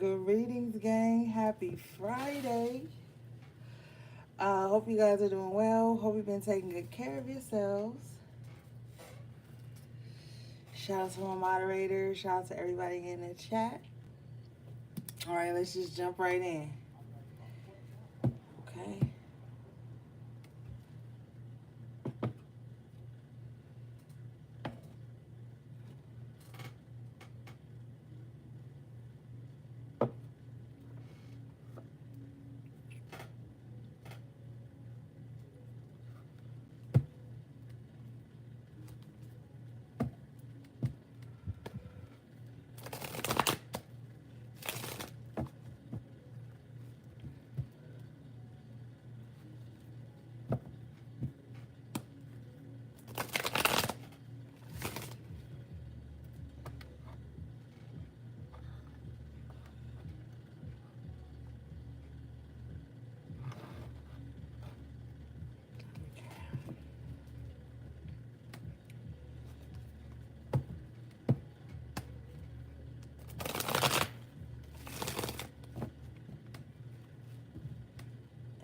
Greetings, gang. Happy Friday. Hope you guys are doing well. Hope you've been taking good care of yourselves. Shout out to my moderators. Shout out to everybody in the chat. All right, let's just jump right in. Okay.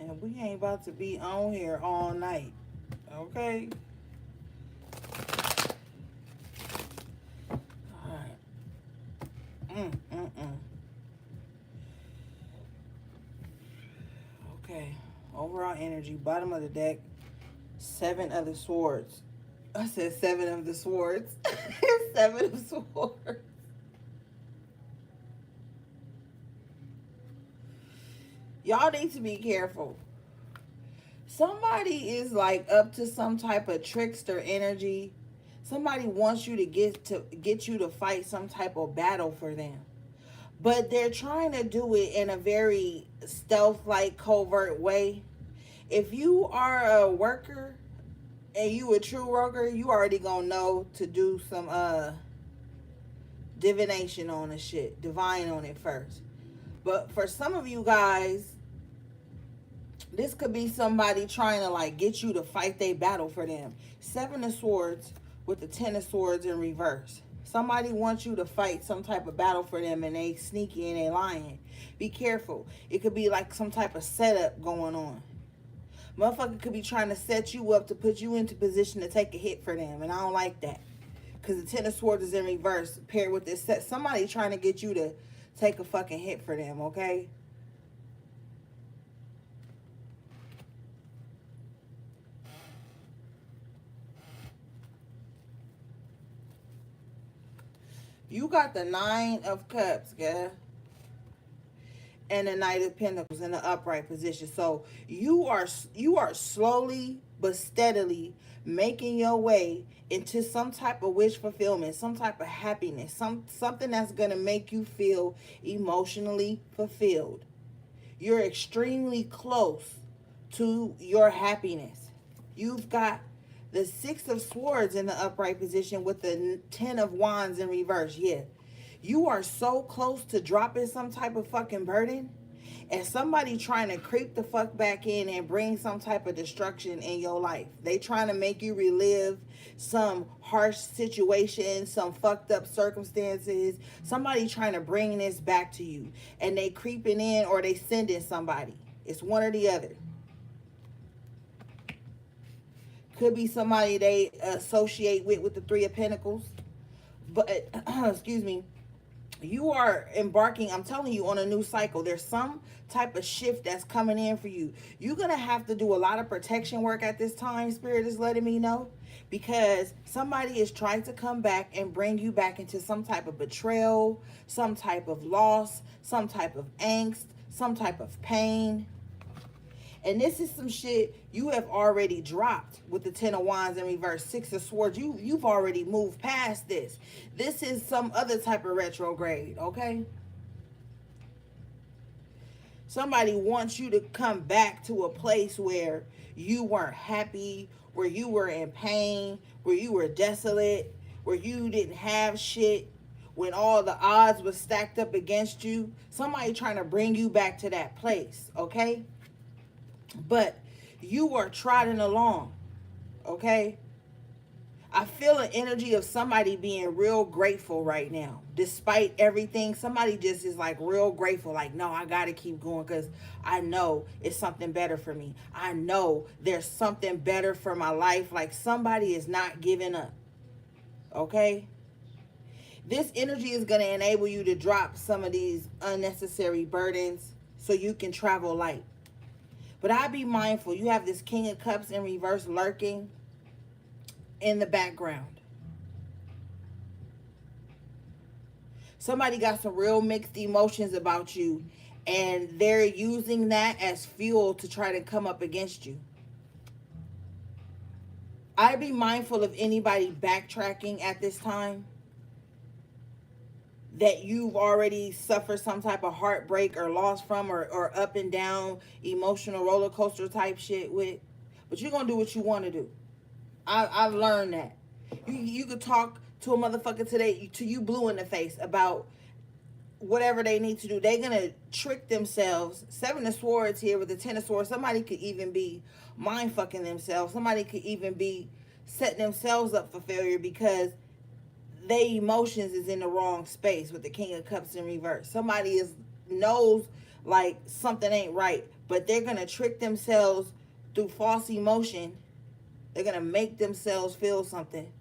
And we ain't about to be on here all night. Okay. All right. Okay. Overall energy, bottom of the deck, 7 of the swords. I said 7 of the swords. 7 of swords. Y'all need to be careful. Somebody is like up to some type of trickster energy. Somebody wants you to get you to fight some type of battle for them. But they're trying to do it in a very stealth-like, covert way. If you are a worker and you a true worker, you already gonna know to do some divination on the shit, divine on it first. But for some of you guys, this could be somebody trying to like get you to fight their battle for them. 7 of swords with the 10 of swords in reverse. Somebody wants you to fight some type of battle for them and they sneaky and they lying. Be careful. It could be like some type of setup going on. Motherfucker could be trying to set you up to put you into position to take a hit for them. And I don't like that. Because the 10 of swords is in reverse paired with this set. Somebody trying to get you to take a fucking hit for them, okay? You got the 9 of Cups, girl. And the Knight of Pentacles in the upright position. So you are slowly but steadily making your way into some type of wish fulfillment, some type of happiness, something that's gonna make you feel emotionally fulfilled. You're extremely close to your happiness. You've got the 6 of Swords in the upright position with the 10 of Wands in reverse. Yeah. You are so close to dropping some type of fucking burden, and somebody trying to creep the fuck back in and bring some type of destruction in your life. They trying to make you relive some harsh situation, some fucked up circumstances. Somebody trying to bring this back to you, and they creeping in or they sending somebody. It's one or the other. Could be somebody they associate with the 3 of Pentacles. But, excuse me, you are embarking, I'm telling you, on a new cycle. There's some type of shift that's coming in for you. You're going to have to do a lot of protection work at this time, Spirit is letting me know. Because somebody is trying to come back and bring you back into some type of betrayal, some type of loss, some type of angst, some type of pain. And this is some shit you have already dropped with the 10 of Wands in reverse, 6 of Swords. You've already moved past this. This is some other type of retrograde, okay? Somebody wants you to come back to a place where you weren't happy, where you were in pain, where you were desolate, where you didn't have shit, when all the odds were stacked up against you. Somebody trying to bring you back to that place, okay? But you are trotting along, okay? I feel an energy of somebody being real grateful right now. Despite everything, somebody just is like real grateful. Like, no, I got to keep going because I know it's something better for me. I know there's something better for my life. Like, somebody is not giving up. Okay? This energy is going to enable you to drop some of these unnecessary burdens so you can travel light. But I be mindful. You have this King of Cups in reverse lurking in the background. Somebody got some real mixed emotions about you, and they're using that as fuel to try to come up against you. I'd be mindful of anybody backtracking at this time that you've already suffered some type of heartbreak or loss from, or up and down emotional roller coaster type shit with. But you're going to do what you want to do. I've learned that. You could talk to a motherfucker today, to you blue in the face, about whatever they need to do. They're going to trick themselves. Seven of Swords here with the Ten of Swords. Somebody could even be mind fucking themselves. Somebody could even be setting themselves up for failure because their emotions is in the wrong space with the King of Cups in reverse. Somebody knows like something ain't right, but they're going to trick themselves through false emotion. They're going to make themselves feel something.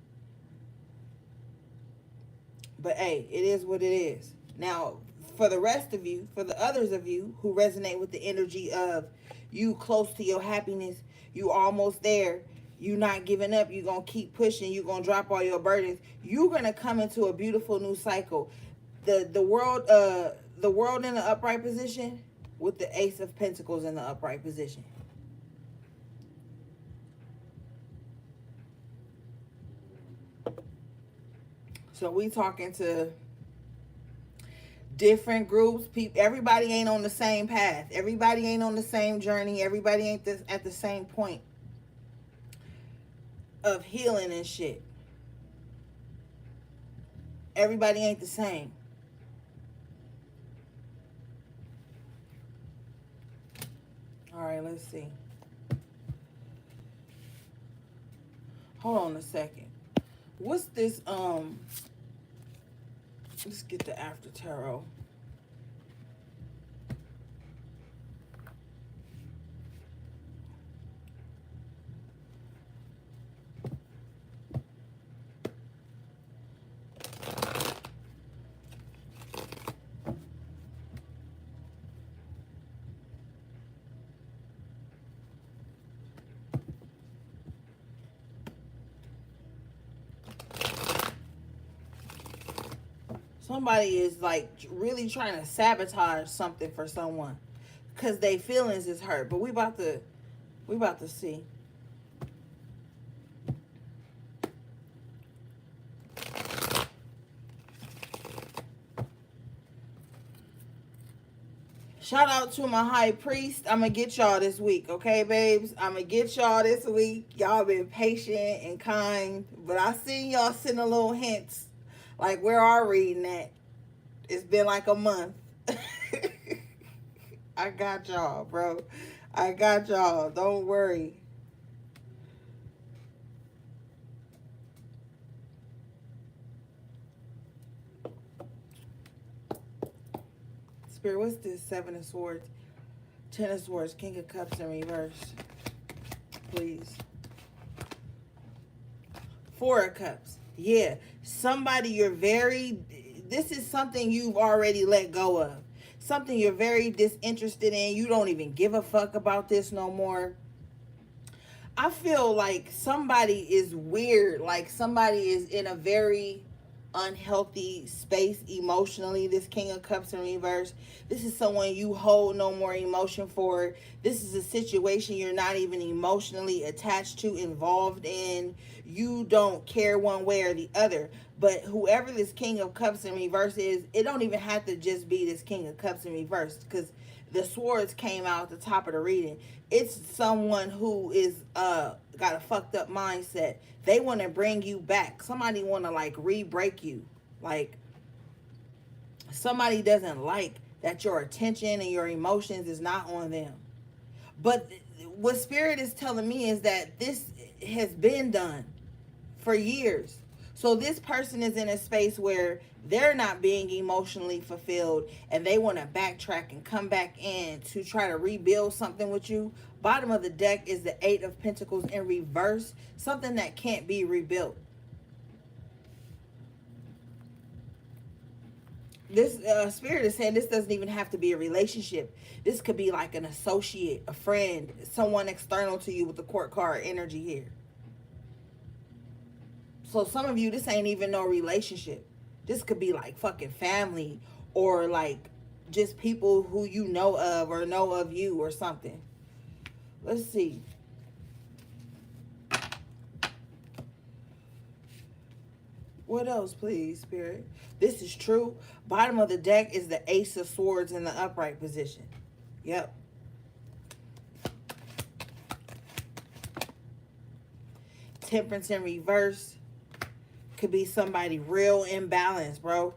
But hey, it is what it is. Now, for the rest of you, for the others of you who resonate with the energy of you close to your happiness, you almost there, you not giving up, you going to keep pushing, you going to drop all your burdens, you're going to come into a beautiful new cycle. The world in the upright position with the Ace of Pentacles in the upright position. So we talking to different groups. People, everybody ain't on the same path. Everybody ain't on the same journey. Everybody ain't at the same point of healing and shit. Everybody ain't the same. All right, let's see. Hold on a second. What's this? Let's get the after tarot. Somebody is like really trying to sabotage something for someone because their feelings is hurt. But we about to see. Shout out to my high priest. I'm going to get y'all this week, okay, babes? I'm going to get y'all this week. Y'all been patient and kind. But I seen y'all sending little hints. Like, where are reading at? It's been like a month. I got y'all, bro. I got y'all. Don't worry. Spirit, what's this? Seven of Swords, Ten of Swords, King of Cups in reverse. Please. Four of Cups. Yeah. Somebody this is something you've already let go of. Something you're very disinterested in. You don't even give a fuck about this no more. I feel like somebody is weird. Like somebody is in a very unhealthy space emotionally. This King of Cups in reverse. This is someone you hold no more emotion for. This is a situation you're not even emotionally attached to, involved in. You don't care one way or the other. But whoever this King of Cups in reverse is, it don't even have to just be this King of Cups in reverse, because the swords came out at the top of the reading. It's someone who is got a fucked up mindset. They want to bring you back. Somebody want to like re-break you. Like somebody doesn't like that your attention and your emotions is not on them. But what Spirit is telling me is that this has been done for years. So this person is in a space where they're not being emotionally fulfilled and they want to backtrack and come back in to try to rebuild something with you. Bottom of the deck is the Eight of Pentacles in reverse, something that can't be rebuilt. This spirit is saying this doesn't even have to be a relationship. This could be like an associate, a friend, someone external to you with the court card energy here. So some of you, this ain't even no relationship. This could be like fucking family, or like just people who you know of or know of you or something. Let's see. What else, please, Spirit? This is true. Bottom of the deck is the Ace of Swords in the upright position. Yep. Temperance in reverse. Could be somebody real imbalanced, bro.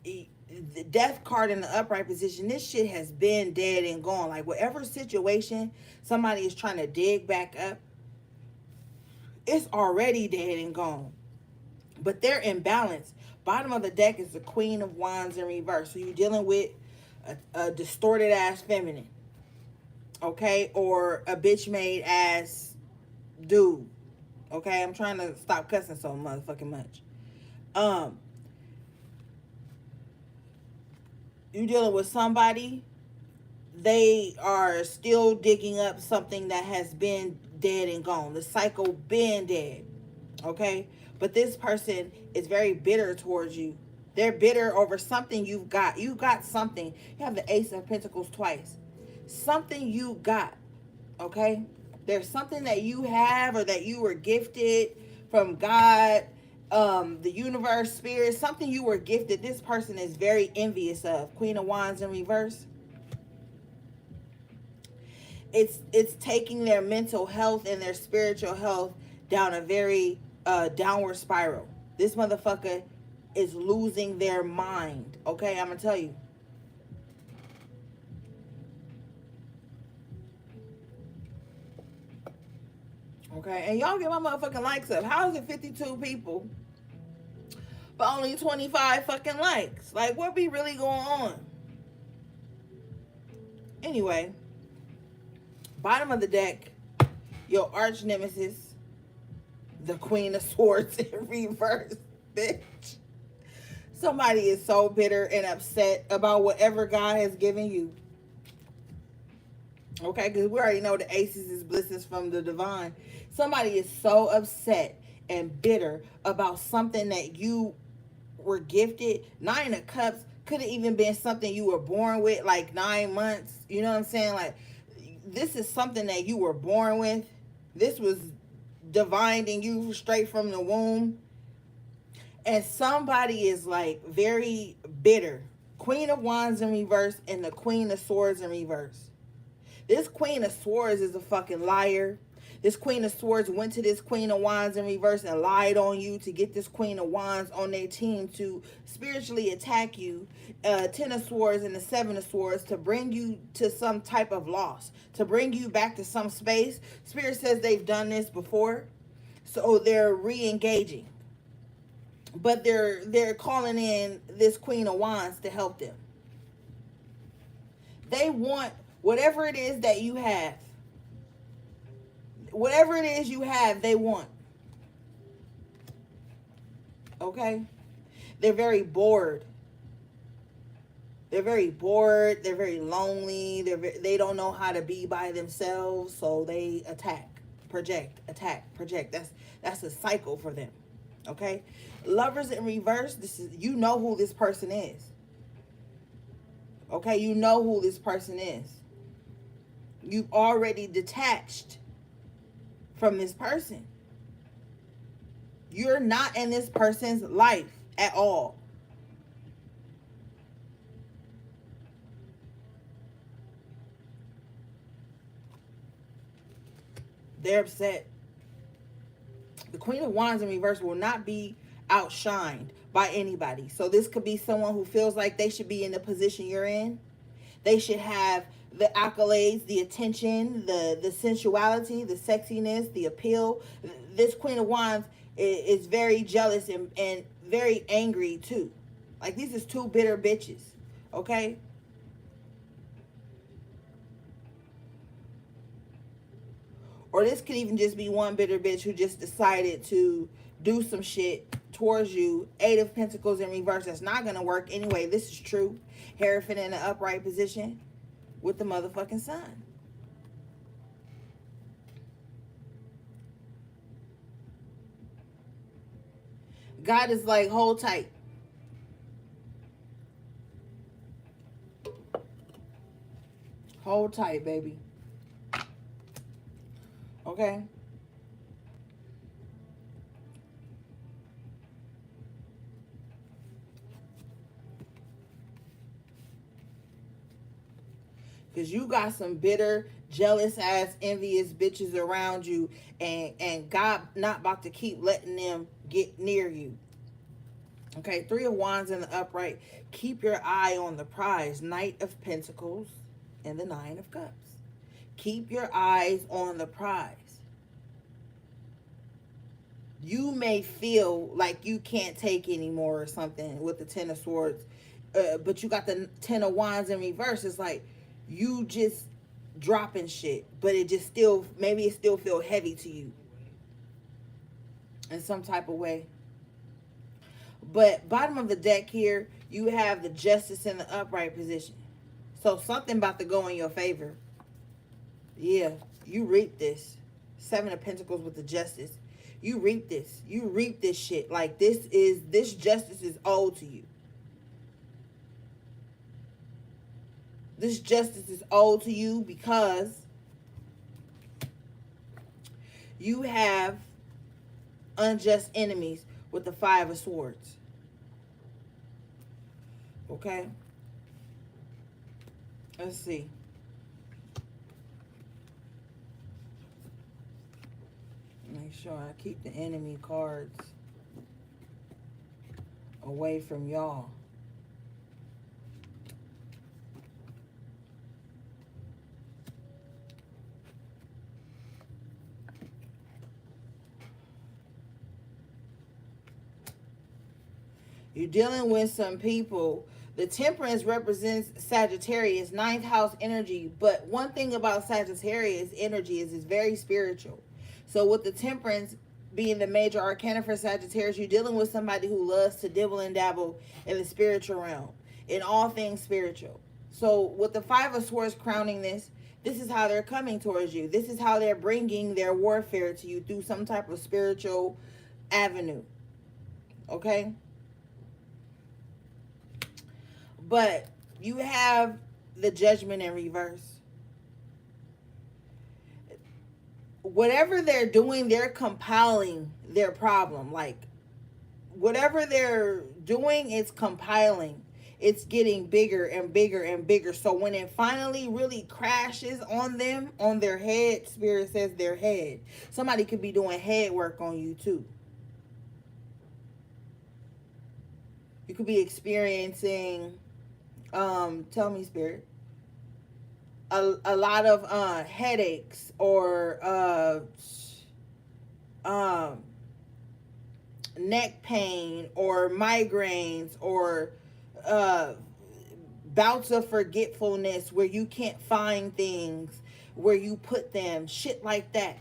The Death card in the upright position, this shit has been dead and gone. Like whatever situation somebody is trying to dig back up, it's already dead and gone. But they're imbalanced. Bottom of the deck is the Queen of Wands in reverse. So you're dealing with a distorted ass feminine, okay, or a bitch made ass dude. Okay, I'm trying to stop cussing so motherfucking much. You're dealing with somebody, they are still digging up something that has been dead and gone. The cycle been dead. Okay? But this person is very bitter towards you. They're bitter over something you've got. You got something. You have the Ace of Pentacles twice. Something you got. Okay? There's something that you have or that you were gifted from God, the universe, spirit, something you were gifted. This person is very envious of. Queen of Wands in reverse. It's taking their mental health and their spiritual health down a very downward spiral. This motherfucker is losing their mind. Okay, I'm gonna tell you. Okay, and y'all get my motherfucking likes up. How is it 52 people but only 25 fucking likes? Like, what be really going on? Anyway, bottom of the deck, your arch nemesis, the Queen of Swords in reverse, bitch. Somebody is so bitter and upset about whatever God has given you. Okay, because we already know the aces is blessings from the divine. Somebody is so upset and bitter about something that you were gifted. Nine of Cups could have even been something you were born with, like 9 months. You know what I'm saying? Like, this is something that you were born with. This was divined in you straight from the womb. And somebody is like very bitter. Queen of Wands in reverse and the Queen of Swords in reverse. This Queen of Swords is a fucking liar. This Queen of Swords went to this Queen of Wands in reverse and lied on you to get this Queen of Wands on their team to spiritually attack you. Ten of Swords and the Seven of Swords to bring you to some type of loss, to bring you back to some space. Spirit says they've done this before, so they're re-engaging. But they're calling in this Queen of Wands to help them. They want whatever it is that you have. Whatever it is you have, they want. Okay? They're very bored. They're very bored. They're very lonely. They don't know how to be by themselves, so they attack, project, attack, project. That's a cycle for them. Okay? Lovers in reverse, this is, you know who this person is. Okay? You know who this person is. You've already detached from this person. You're not in this person's life at all. They're upset. The Queen of Wands in reverse will not be outshined by anybody. So this could be someone who feels like they should be in the position you're in. They should have the accolades, the attention, the sensuality, the sexiness, the appeal. This Queen of Wands is very jealous and very angry too. Like these is two bitter bitches. Okay? Or this could even just be one bitter bitch who just decided to do some shit towards you. Eight of Pentacles in reverse. That's not going to work anyway. This is true. Hierophant in the upright position with the motherfucking sun. God is like, hold tight. Hold tight, baby. Okay? Because you got some bitter, jealous ass, envious bitches around you, and God not about to keep letting them get near you. Okay, Three of Wands in the upright. Keep your eye on the prize. Knight of Pentacles and the Nine of Cups. Keep your eyes on the prize. You may feel like you can't take anymore or something with the Ten of Swords, but you got the Ten of Wands in reverse. It's like you just dropping shit, but it just still, maybe it still feel heavy to you in some type of way. But bottom of the deck here, you have the Justice in the upright position. So something about to go in your favor. Yeah, you reap this. Seven of Pentacles with the Justice. You reap this. You reap this shit. Like this justice is owed to you. This justice is owed to you because you have unjust enemies with the Five of Swords. Okay? Let's see. Make sure I keep the enemy cards away from y'all. You're dealing with some people. The Temperance represents Sagittarius, ninth house energy. But one thing about Sagittarius energy is it's very spiritual. So with the Temperance being the major arcana for Sagittarius, you're dealing with somebody who loves to dibble and dabble in the spiritual realm, in all things spiritual. So with the Five of Swords crowning this is how they're coming towards you. This is how they're bringing their warfare to you through some type of spiritual avenue. Okay? But you have the Judgment in reverse. Whatever they're doing, they're compiling their problem. Like, whatever they're doing, it's compiling. It's getting bigger and bigger and bigger. So when it finally really crashes on them, on their head, Spirit says their head. Somebody could be doing head work on you too. You could be experiencing, tell me, Spirit, a lot of headaches or neck pain or migraines or bouts of forgetfulness where you can't find things where you put them, shit like that.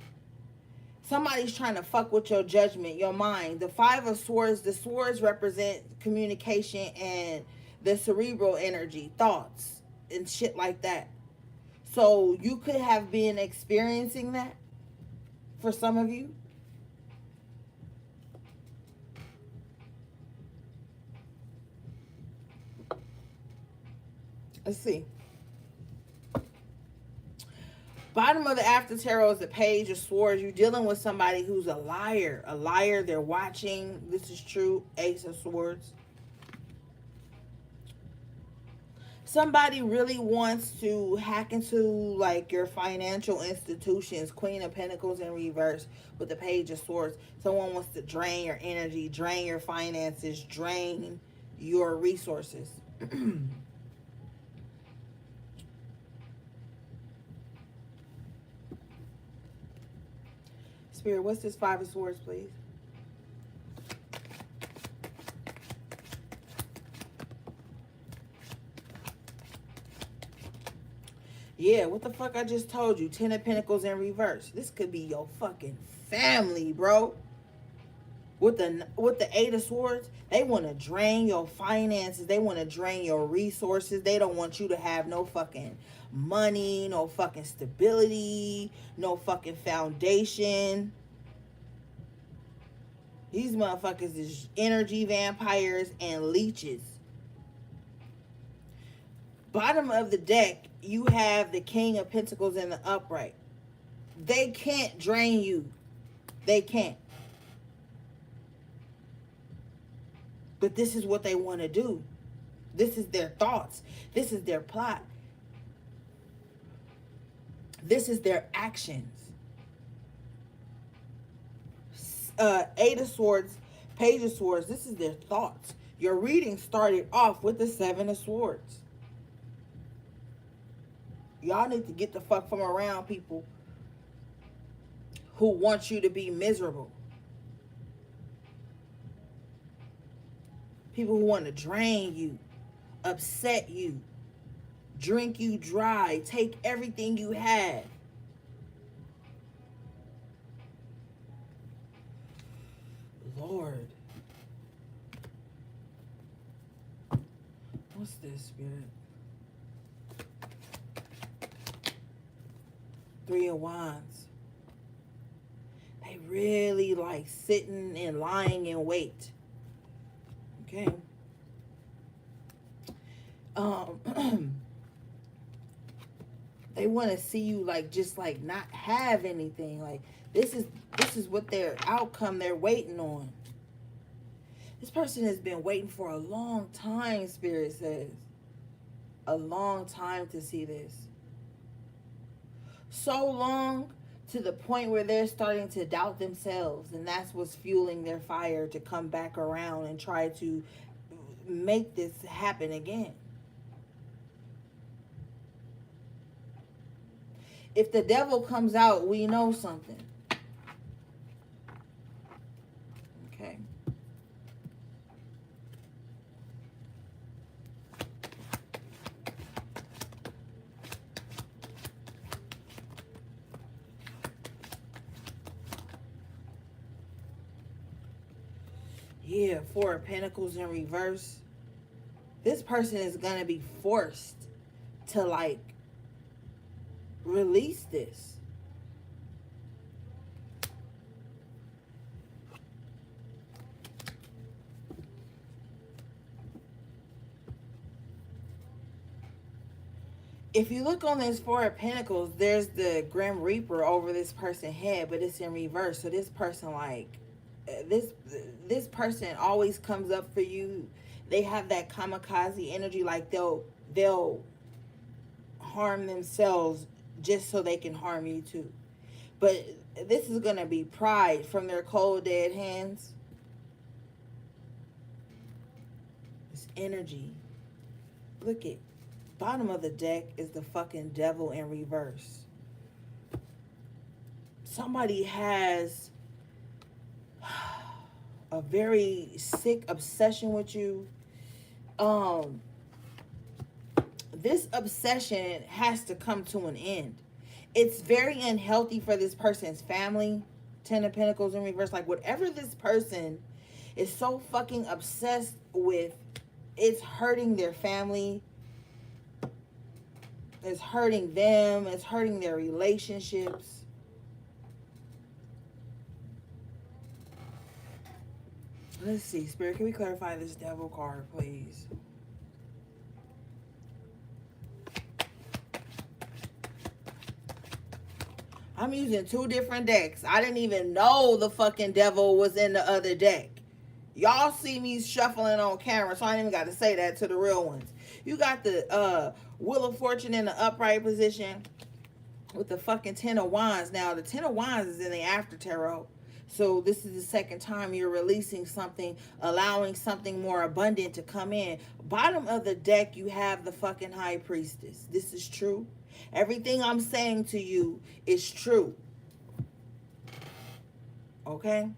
Somebody's trying to fuck with your judgment, your mind. The Five of Swords, the swords represent communication and the cerebral energy, thoughts and shit like that. So you could have been experiencing that for some of you. Let's see. Bottom of the after tarot is the Page of Swords. You're dealing with somebody who's a liar. A liar. They're watching. This is true. Ace of Swords. Somebody really wants to hack into like your financial institutions. Queen of Pentacles in reverse with the Page of Swords. Someone wants to drain your energy, drain your finances, drain your resources. Spirit, what's this Five of Swords, please? Yeah, what the fuck I just told you? Ten of Pentacles in reverse. This could be your fucking family, bro. With the Eight of Swords, they want to drain your finances. They want to drain your resources. They don't want you to have no fucking money, no fucking stability, no fucking foundation. These motherfuckers is energy vampires and leeches. Bottom of the deck, you have the King of Pentacles in the upright. They can't drain you. They can't. But this is what they want to do. This is their thoughts. This is their plot. This is their actions. Eight of Swords, Page of Swords, this is their thoughts. Your reading started off with the Seven of Swords. Y'all need to get the fuck from around people who want you to be miserable. People who want to drain you, upset you, drink you dry, take everything you have. Lord. What's this, Spirit? Three of Wands. They really like sitting and lying in wait. Okay. They want to see you like just like not have anything. Like this is what their outcome they're waiting on. This person has been waiting for a long time, Spirit says. A long time to see this. So long to the point where they're starting to doubt themselves, and that's what's fueling their fire to come back around and try to make this happen again. If the devil comes out, we know something. Okay. Yeah, Four of Pentacles in reverse. This person is going to be forced to like release this. If you look on this Four of Pentacles, there's the Grim Reaper over this person's head, but it's in reverse. So this person like this person always comes up for you. They have that kamikaze energy, like they'll harm themselves just so they can harm you too. But this is gonna be pride from their cold dead hands. This energy. Look at bottom of the deck is the fucking Devil in reverse. Somebody has a very sick obsession with you. This obsession has to come to an end. It's very unhealthy for this person's family. Ten of Pentacles in reverse. Like whatever this person is so fucking obsessed with, it's hurting their family. It's hurting them. It's hurting their relationships. Let's see, Spirit, can we clarify this Devil card, please? I'm using two different decks. I didn't even know the fucking Devil was in the other deck. Y'all see me shuffling on camera, so I ain't even got to say that to the real ones. You got the Wheel of Fortune in the upright position with the fucking Ten of Wands. Now, the Ten of Wands is in the after tarot. So this is the second time you're releasing something, allowing something more abundant to come in. Bottom of the deck, you have the fucking High Priestess. This is true. Everything I'm saying to you is true. Okay?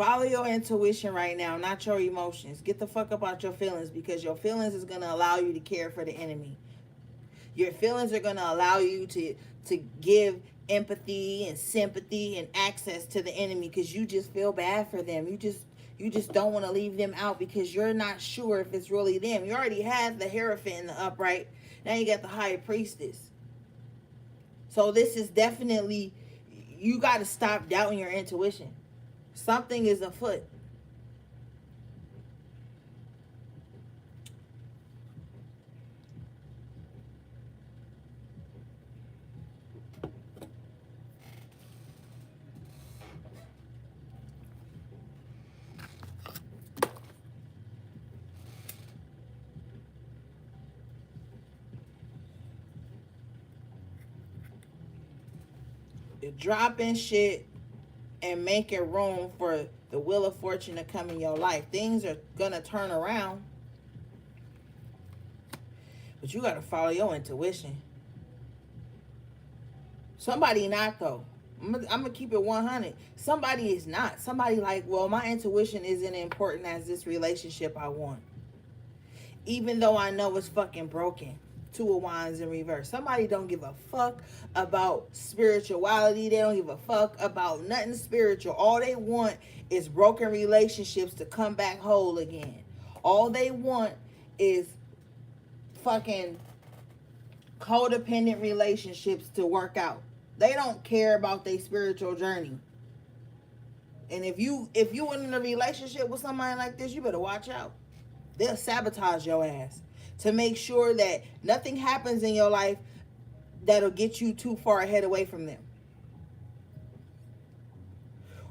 Follow your intuition right now, not your emotions. Get the fuck up out your feelings, because your feelings is gonna allow you to care for the enemy. Your feelings are gonna allow you to give empathy and sympathy and access to the enemy, because you just feel bad for them. You just don't want to leave them out because you're not sure if it's really them. You already had the Hierophant in the upright. Now you got the High Priestess. So this is definitely, you got to stop doubting your intuition. Something is afoot. You're dropping shit and making room for the wheel of fortune to come in your life. Things are going to turn around, but you got to follow your intuition. Somebody not, though. I'm gonna keep it 100. Somebody is not. Somebody like, well, my intuition isn't important as this relationship I want, even though I know it's fucking broken. Two of Wands in reverse. Somebody don't give a fuck about spirituality. They don't give a fuck about nothing spiritual. All they want is broken relationships to come back whole again. All they want is fucking codependent relationships to work out. They don't care about their spiritual journey. And if you in a relationship with somebody like this, you better watch out. They'll sabotage your ass to make sure that nothing happens in your life that'll get you too far ahead away from them,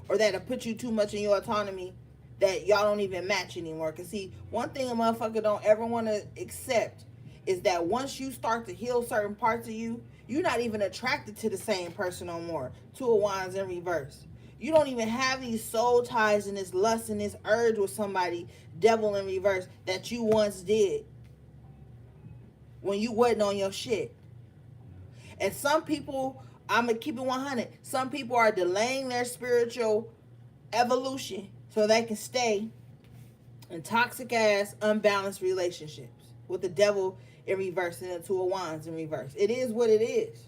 or that'll put you too much in your autonomy that y'all don't even match anymore. Because see, one thing a motherfucker don't ever want to accept is that once you start to heal certain parts of you, you're not even attracted to the same person no more. Two of Wands in reverse. You don't even have these soul ties and this lust and this urge with somebody, devil in reverse, that you once did when you wasn't on your shit. And some people, I'm going to keep it 100, some people are delaying their spiritual evolution so they can stay in toxic ass, unbalanced relationships with the devil in reverse and the Two of Wands in reverse. It is what it is.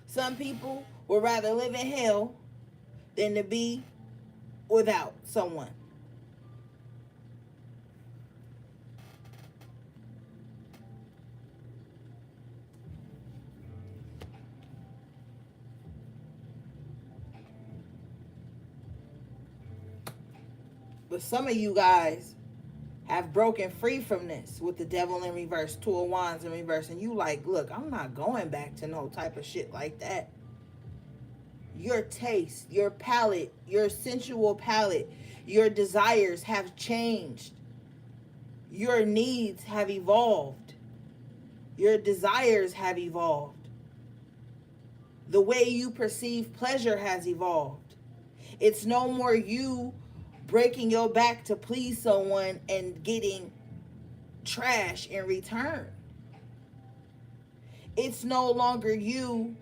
Some people would rather live in hell than to be without someone. But some of you guys have broken free from this with the devil in reverse, Two of Wands in reverse, and you like, look, I'm not going back to no type of shit like that. Your taste, your palate, your sensual palate, your desires have changed. Your needs have evolved. Your desires have evolved. The way you perceive pleasure has evolved. It's no more you breaking your back to please someone and getting trash in return. It's no longer you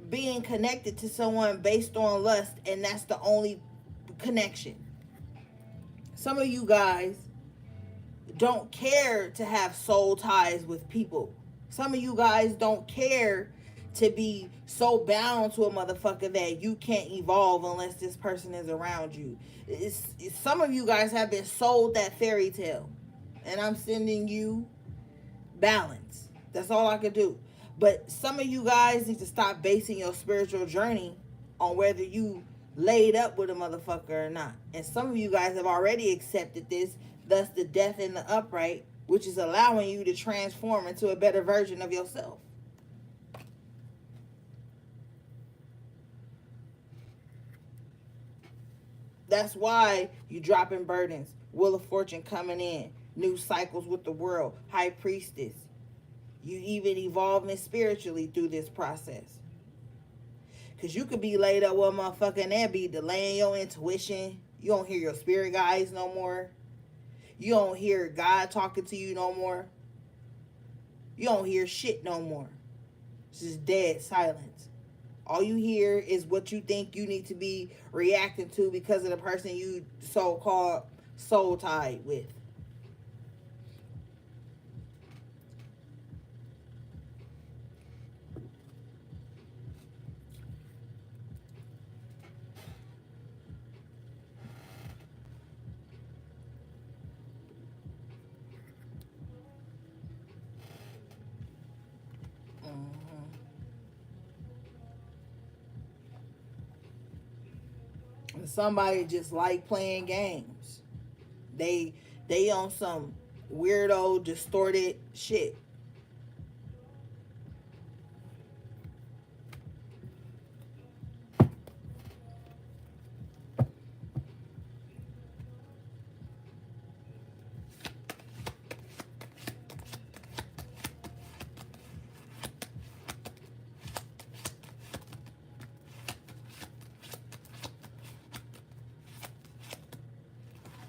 being connected to someone based on lust and that's the only connection. Some of you guys don't care to have soul ties with people. Some of you guys don't care to be so bound to a motherfucker that you can't evolve unless this person is around you. Some of you guys have been sold that fairy tale, and I'm sending you balance. That's all I could do. But some of you guys need to stop basing your spiritual journey on whether you laid up with a motherfucker or not. And some of you guys have already accepted this, thus the death in the upright, which is allowing you to transform into a better version of yourself. That's why you dropping burdens, Wheel of Fortune coming in, new cycles with the world, High Priestess. You even evolving spiritually through this process. Because you could be laid up with a motherfucker and that be delaying your intuition. You don't hear your spirit guides no more. You don't hear God talking to you no more. You don't hear shit no more. It's just dead silence. All you hear is what you think you need to be reacting to because of the person you so-called soul tied with. Mm-hmm. Somebody just like playing games. They they on some weirdo distorted shit.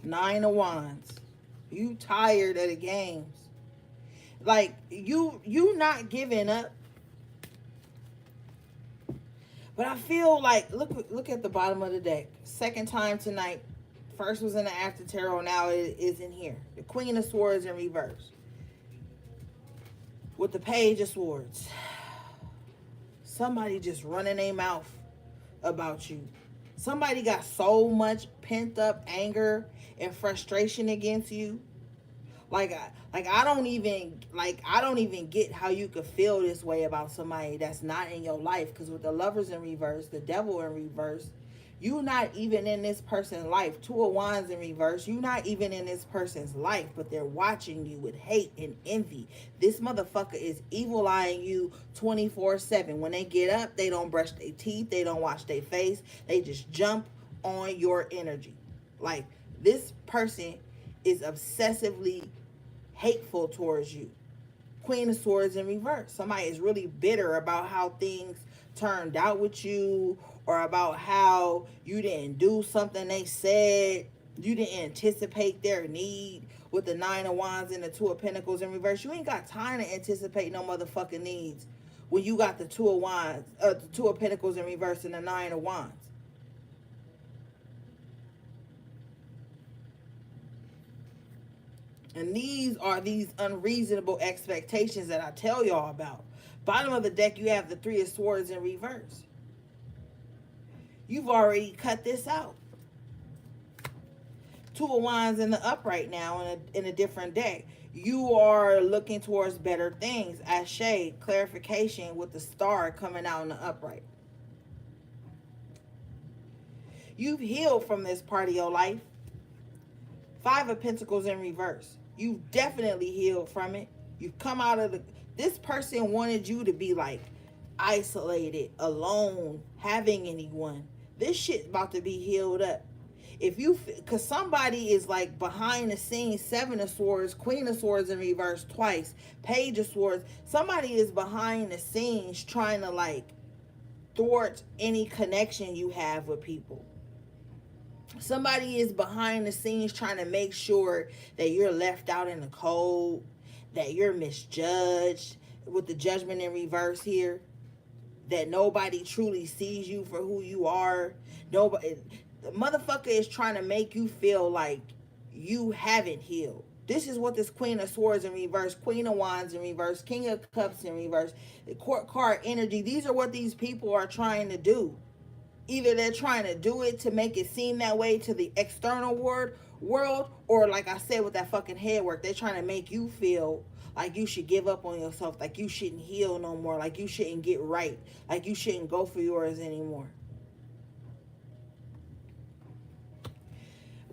9 of Wands. You tired of the games. Like you not giving up. But I feel like look at the bottom of the deck. Second time tonight. First was in the after tarot. Now it is in here. The Queen of Swords in reverse with the Page of Swords. Somebody just running their mouth about you. Somebody got so much pent up anger and frustration against you. I don't even get how you could feel this way about somebody that's not in your life. Because with the Lovers in reverse, the Devil in reverse, you not even in this person's life. 2 of Wands in reverse, you not even in this person's life, but they're watching you with hate and envy. This motherfucker is evil eyeing you 24/7. When they get up, they don't brush their teeth, they don't wash their face, they just jump on your energy. Like, this person is obsessively hateful towards you. Queen of Swords in reverse. Somebody is really bitter about how things turned out with you, or about how you didn't do something they said. You didn't anticipate their need. With the 9 of Wands and the 2 of Pentacles in reverse, you ain't got time to anticipate no motherfucking needs when you got the 2 of Wands, the 2 of Pentacles in reverse and the 9 of Wands. And these are these unreasonable expectations that I tell y'all about. Bottom of the deck, you have the 3 of Swords in reverse. You've already cut this out. 2 of Wands in the upright now in a different deck. You are looking towards better things. Ashe, clarification with the Star coming out in the upright. You've healed from this part of your life. 5 of Pentacles in reverse. You've definitely healed from it. You've come out of the... This person wanted you to be like isolated, alone, having anyone. This shit's about to be healed up. If you... Because somebody is like behind the scenes. 7 of Swords, Queen of Swords in reverse twice. Page of Swords. Somebody is behind the scenes trying to like thwart any connection you have with people. Somebody is behind the scenes trying to make sure that you're left out in the cold, that you're misjudged, with the Judgment in reverse here, that nobody truly sees you for who you are. Nobody, the motherfucker is trying to make you feel like you haven't healed. This is what this Queen of Swords in reverse, Queen of Wands in reverse, King of Cups in reverse, the Court card energy. These are what these people are trying to do. Either they're trying to do it to make it seem that way to the external world, or like I said with that fucking head work, they're trying to make you feel like you should give up on yourself, like you shouldn't heal no more, like you shouldn't get right, like you shouldn't go for yours anymore.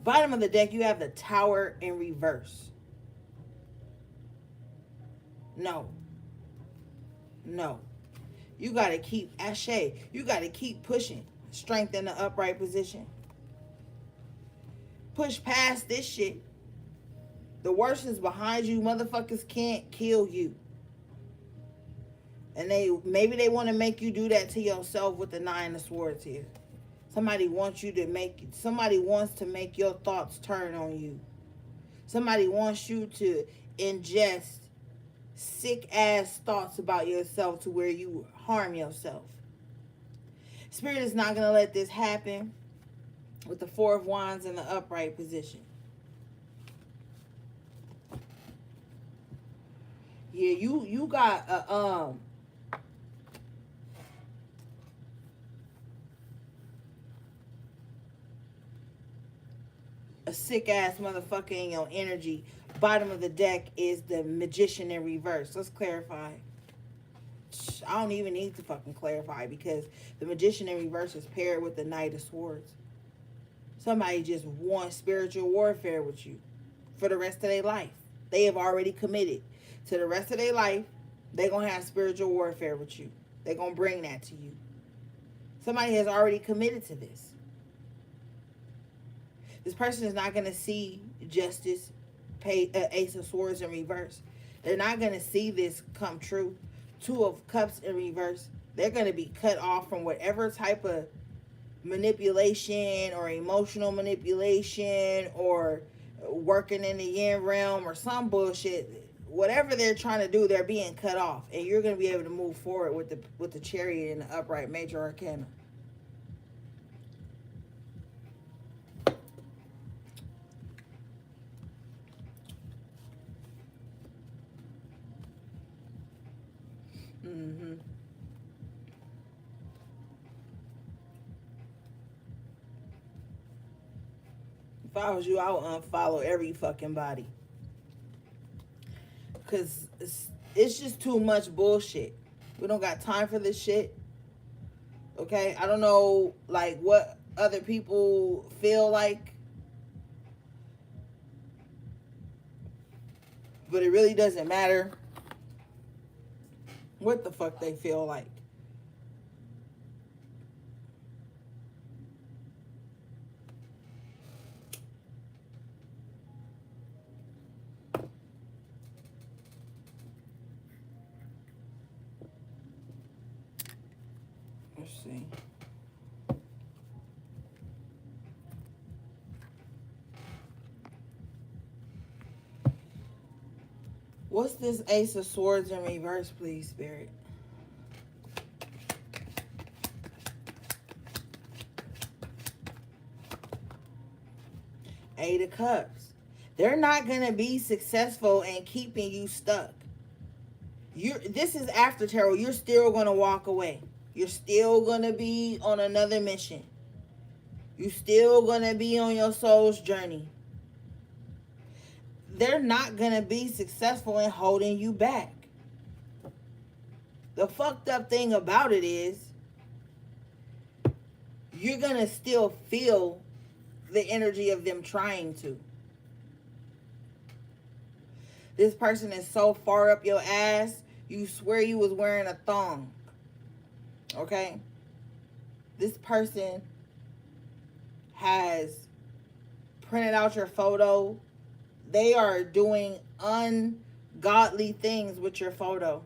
Bottom of the deck, you have the Tower in reverse. No. No. You got to keep, Ashe, you got to keep pushing. Strength in the upright position. Push past this shit. The worst is behind you. Motherfuckers can't kill you. And maybe they want to make you do that to yourself with the 9 of Swords here. Somebody wants to make your thoughts turn on you. Somebody wants you to ingest sick ass thoughts about yourself to where you harm yourself. Spirit is not going to let this happen with the Four of Wands in the upright position. Yeah, you got a sick ass motherfucker in your energy. Bottom of the deck is the Magician in reverse. Let's clarify. I don't even need to fucking clarify, because the Magician in reverse is paired with the Knight of Swords. Somebody just wants spiritual warfare with you for the rest of their life. They have already committed to the rest of their life. They're going to have spiritual warfare with you. They're going to bring that to you. Somebody has already committed to this. This person is not going to see justice, Ace of Swords in reverse. They're not going to see this come true. Two of Cups in reverse. They're going to be cut off from whatever type of manipulation or emotional manipulation or working in the yin realm or some bullshit. Whatever they're trying to do, they're being cut off, and you're going to be able to move forward with the Chariot in the upright major arcana. Mm-hmm. If I was you, I would unfollow every fucking body. Because it's just too much bullshit. We don't got time for this shit. Okay? I don't know, like, what other people feel like. But it really doesn't matter what the fuck they feel like. Let's see. What's this Ace of Swords in reverse, please, Spirit? Eight of Cups. They're not going to be successful in keeping you stuck. This is after tarot. You're still going to walk away. You're still going to be on another mission. You're still going to be on your soul's journey. They're not going to be successful in holding you back. The fucked up thing about it is you're going to still feel the energy of them trying to. This person is so far up your ass, you swear you was wearing a thong. Okay? This person has printed out your photo. They are doing ungodly things with your photo.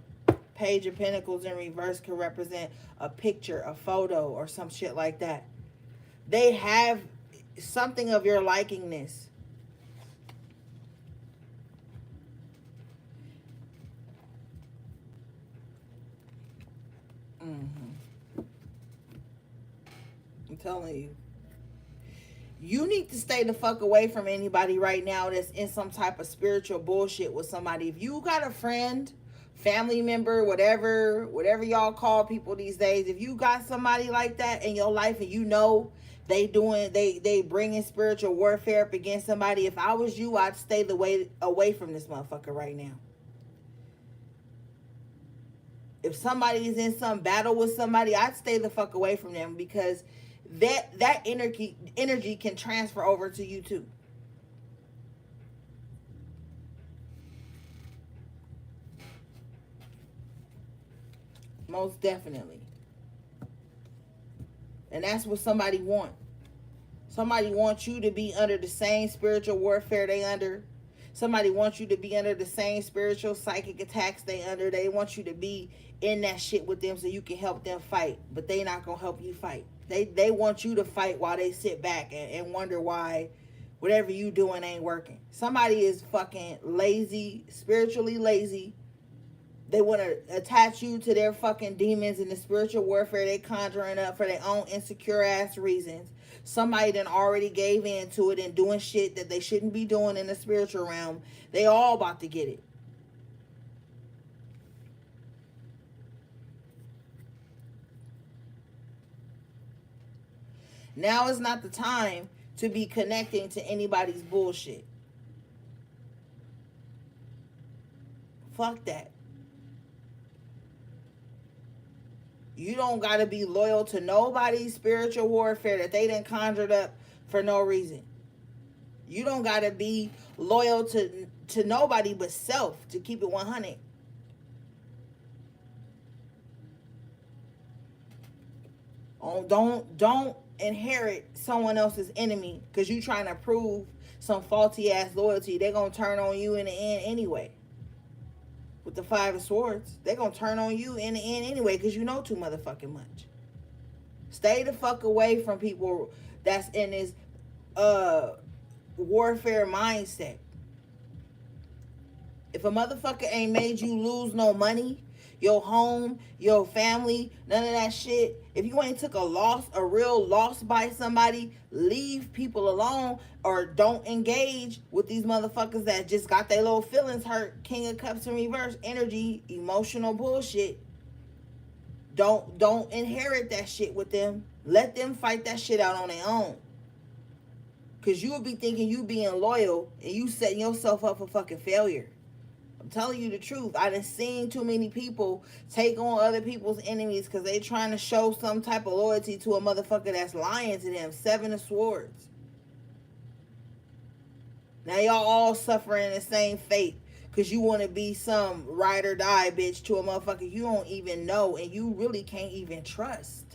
Page of Pentacles in reverse could represent a picture, a photo, or some shit like that. They have something of your likingness. I'm telling you. You need to stay the fuck away from anybody right now that's in some type of spiritual bullshit with somebody. If you got a friend, family member, whatever y'all call people these days, if you got somebody like that in your life and you know they bringing spiritual warfare up against somebody, if I was you, I'd stay the way away from this motherfucker right now. If somebody is in some battle with somebody, I'd stay the fuck away from them, because that energy can transfer over to you too. Most definitely. And that's what somebody wants. Somebody wants you to be under the same spiritual warfare they under. Somebody wants you to be under the same spiritual psychic attacks they under. They want you to be in that shit with them so you can help them fight. But they not going to help you fight. They want you to fight while they sit back and wonder why whatever you doing ain't working. Somebody is fucking lazy, spiritually lazy. They want to attach you to their fucking demons and the spiritual warfare they conjuring up for their own insecure ass reasons. Somebody then already gave in to it and doing shit that they shouldn't be doing in the spiritual realm. They all about to get it. Now is not the time to be connecting to anybody's bullshit. Fuck that. You don't gotta be loyal to nobody's spiritual warfare that they done conjured up for no reason. You don't gotta be loyal to nobody but self, to keep it 100. Oh, don't inherit someone else's enemy because you trying to prove some faulty ass loyalty. They're gonna turn on you in the end anyway. With the 5 of Swords, they're gonna turn on you in the end anyway because you know too motherfucking much. Stay the fuck away from people that's in this warfare mindset. If a motherfucker ain't made you lose no money, your home, your family, none of that shit. If you ain't took a loss, a real loss by somebody, leave people alone or don't engage with these motherfuckers that just got their little feelings hurt. King of Cups in reverse, energy, emotional bullshit. Don't inherit that shit with them. Let them fight that shit out on their own. Cause you will be thinking you being loyal and you setting yourself up for fucking failure. I'm telling you the truth. I done seen too many people take on other people's enemies because they trying to show some type of loyalty to a motherfucker that's lying to them. 7 of Swords. Now y'all all suffering the same fate because you want to be some ride or die bitch to a motherfucker you don't even know and you really can't even trust.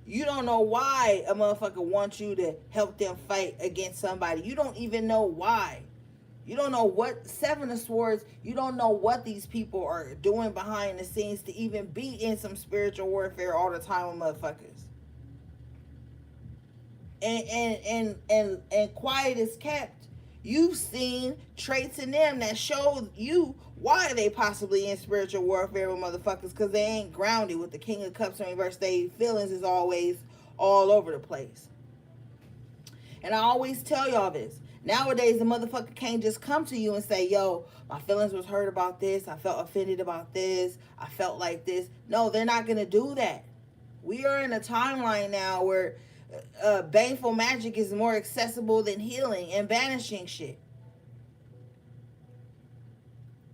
You don't know why a motherfucker wants you to help them fight against somebody. You don't even know why. You don't know what 7 of Swords, you don't know what these people are doing behind the scenes to even be in some spiritual warfare all the time with motherfuckers. And quiet is kept. You've seen traits in them that show you why they possibly in spiritual warfare with motherfuckers, because they ain't grounded. With the King of Cups in reverse, their feelings is always all over the place. And I always tell y'all this. Nowadays, the motherfucker can't just come to you and say, yo, my feelings was hurt about this. I felt offended about this. I felt like this. No, they're not going to do that. We are in a timeline now where baneful magic is more accessible than healing and banishing shit.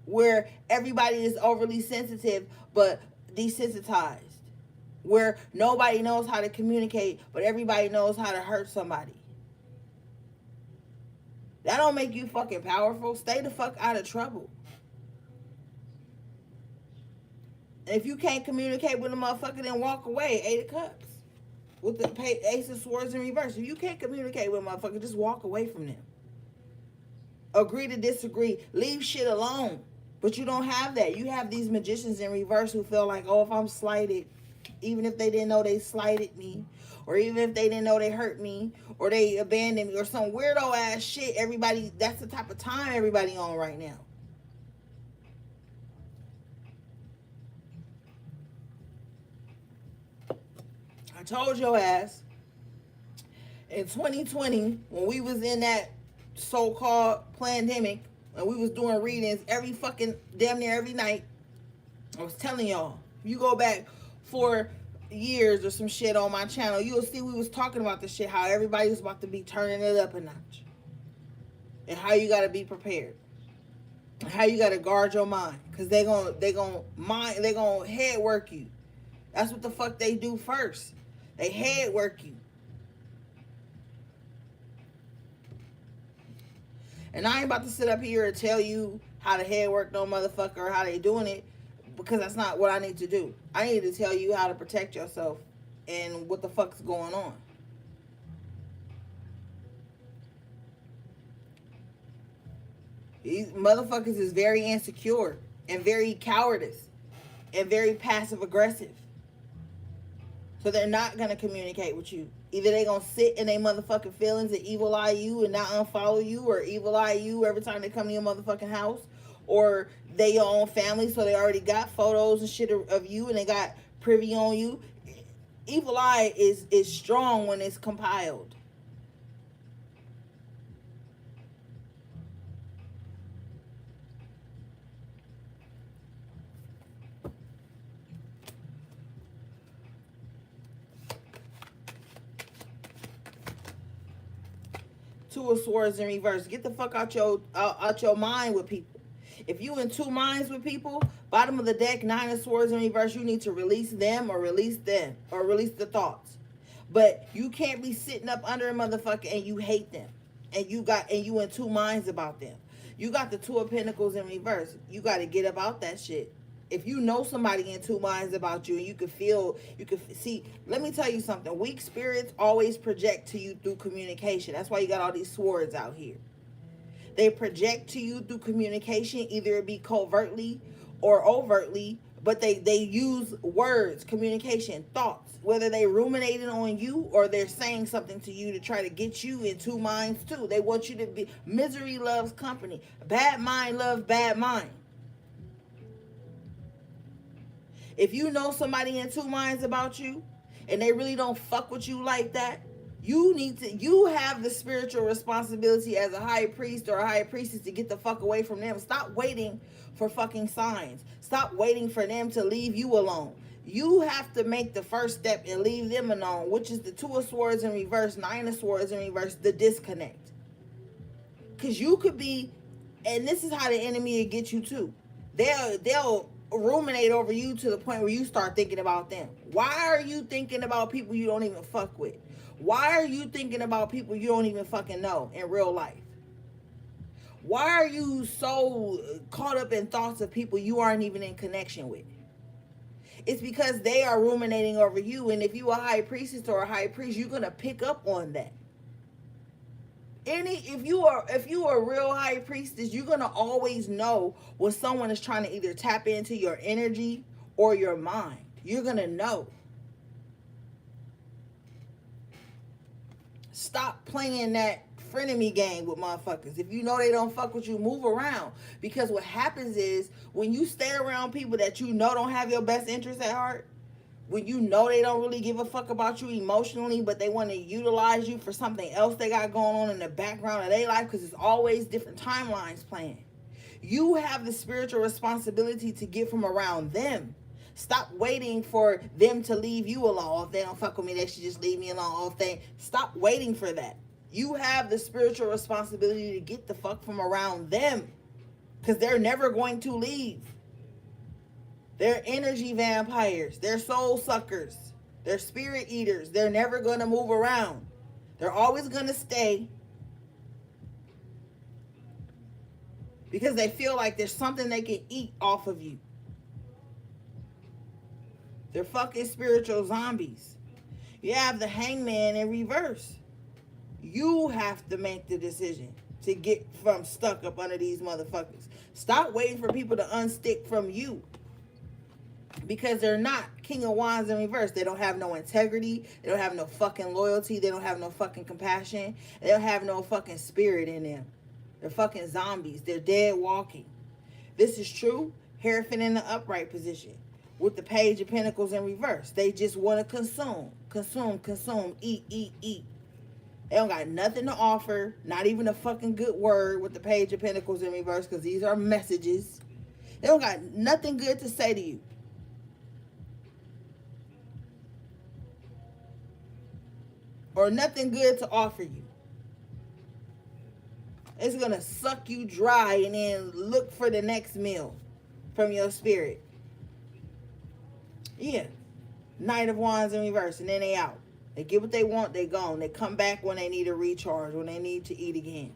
Where everybody is overly sensitive but desensitized. Where nobody knows how to communicate but everybody knows how to hurt somebody. That don't make you fucking powerful. Stay the fuck out of trouble. And if you can't communicate with a motherfucker, then walk away. 8 of Cups. With the Ace of Swords in reverse. If you can't communicate with a motherfucker, just walk away from them. Agree to disagree. Leave shit alone. But you don't have that. You have these magicians in reverse who feel like, oh, if I'm slighted, even if they didn't know they slighted me, or even if they didn't know they hurt me, or they abandoned me, or some weirdo ass shit, everybody, that's the type of time everybody on right now. I told your ass in 2020 when we was in that so-called pandemic and we was doing readings every fucking damn near every night. I was telling y'all, if you go back 4 years or some shit on my channel, you'll see we was talking about this shit, how everybody was about to be turning it up a notch, and how you got to be prepared, and how you got to guard your mind, because they gonna head work you. That's what the fuck they do first. They head work you. And I ain't about to sit up here and tell you how to head work no motherfucker or how they doing it, because that's not what I need to do. I need to tell you how to protect yourself and what the fuck's going on. These motherfuckers is very insecure and very cowardice and very passive aggressive. So they're not gonna communicate with you. Either they gonna sit in their motherfucking feelings and evil eye you and not unfollow you, or evil eye you every time they come to your motherfucking house, or they your own family, so they already got photos and shit of you and they got privy on you. Evil eye is strong when it's compiled. Two of Swords in reverse. Get the fuck out your mind with people. If you in two minds with people, bottom of the deck, Nine of Swords in reverse, you need to release them or release the thoughts. But you can't be sitting up under a motherfucker and you hate them. And you in two minds about them. You got the Two of Pentacles in reverse. You got to get about that shit. If you know somebody in two minds about you and you can see, let me tell you something. Weak spirits always project to you through communication. That's why you got all these swords out here. They project to you through communication, either it be covertly or overtly, but they use words, communication, thoughts, whether they ruminating on you or they're saying something to you to try to get you in two minds too. They want you to be, misery loves company. Bad mind loves bad mind. If you know somebody in two minds about you and they really don't fuck with you like that, you have the spiritual responsibility as a high priest or a high priestess to get the fuck away from them. Stop waiting for fucking signs. Stop waiting for them to leave you alone. You have to make the first step and leave them alone, which is the Two of Swords in reverse, Nine of Swords in reverse, the disconnect. Because you could be, and this is how the enemy will get you too. They'll ruminate over you to the point where you start thinking about them. Why are you thinking about people you don't even fuck with? Why are you thinking about people you don't even fucking know in real life? Why are you so caught up in thoughts of people you aren't even in connection with? It's because they are ruminating over you, and if you a high priestess or a high priest, you're gonna pick up on that. If you are a real high priestess, you're gonna always know when someone is trying to either tap into your energy or your mind. You're gonna know. Stop playing that frenemy game with motherfuckers. If you know they don't fuck with you, move around. Because what happens is when you stay around people that you know don't have your best interests at heart, when you know they don't really give a fuck about you emotionally, but they want to utilize you for something else they got going on in the background of their life, because it's always different timelines playing. You have the spiritual responsibility to get from around them. Stop waiting for them to leave you alone. If they don't fuck with me, they should just leave me alone. Stop waiting for that. You have the spiritual responsibility to get the fuck from around them, because they're never going to leave. They're energy vampires. They're soul suckers. They're spirit eaters. They're never going to move around. They're always going to stay because they feel like there's something they can eat off of you. They're fucking spiritual zombies. You have the Hangman in reverse. You have to make the decision to get from stuck up under these motherfuckers. Stop waiting for people to unstick from you. Because they're not. King of Wands in reverse. They don't have no integrity. They don't have no fucking loyalty. They don't have no fucking compassion. They don't have no fucking spirit in them. They're fucking zombies. They're dead walking. This is true. Hierophant in the upright position. With the Page of Pentacles in reverse. They just want to consume. Consume. Eat. They don't got nothing to offer. Not even a fucking good word with the Page of Pentacles in reverse. Because these are messages. They don't got nothing good to say to you. Or nothing good to offer you. It's going to suck you dry and then look for the next meal from your spirit. Yeah. Knight of Wands in reverse, and then they out. They get what they want, they gone. They come back when they need a recharge, when they need to eat again.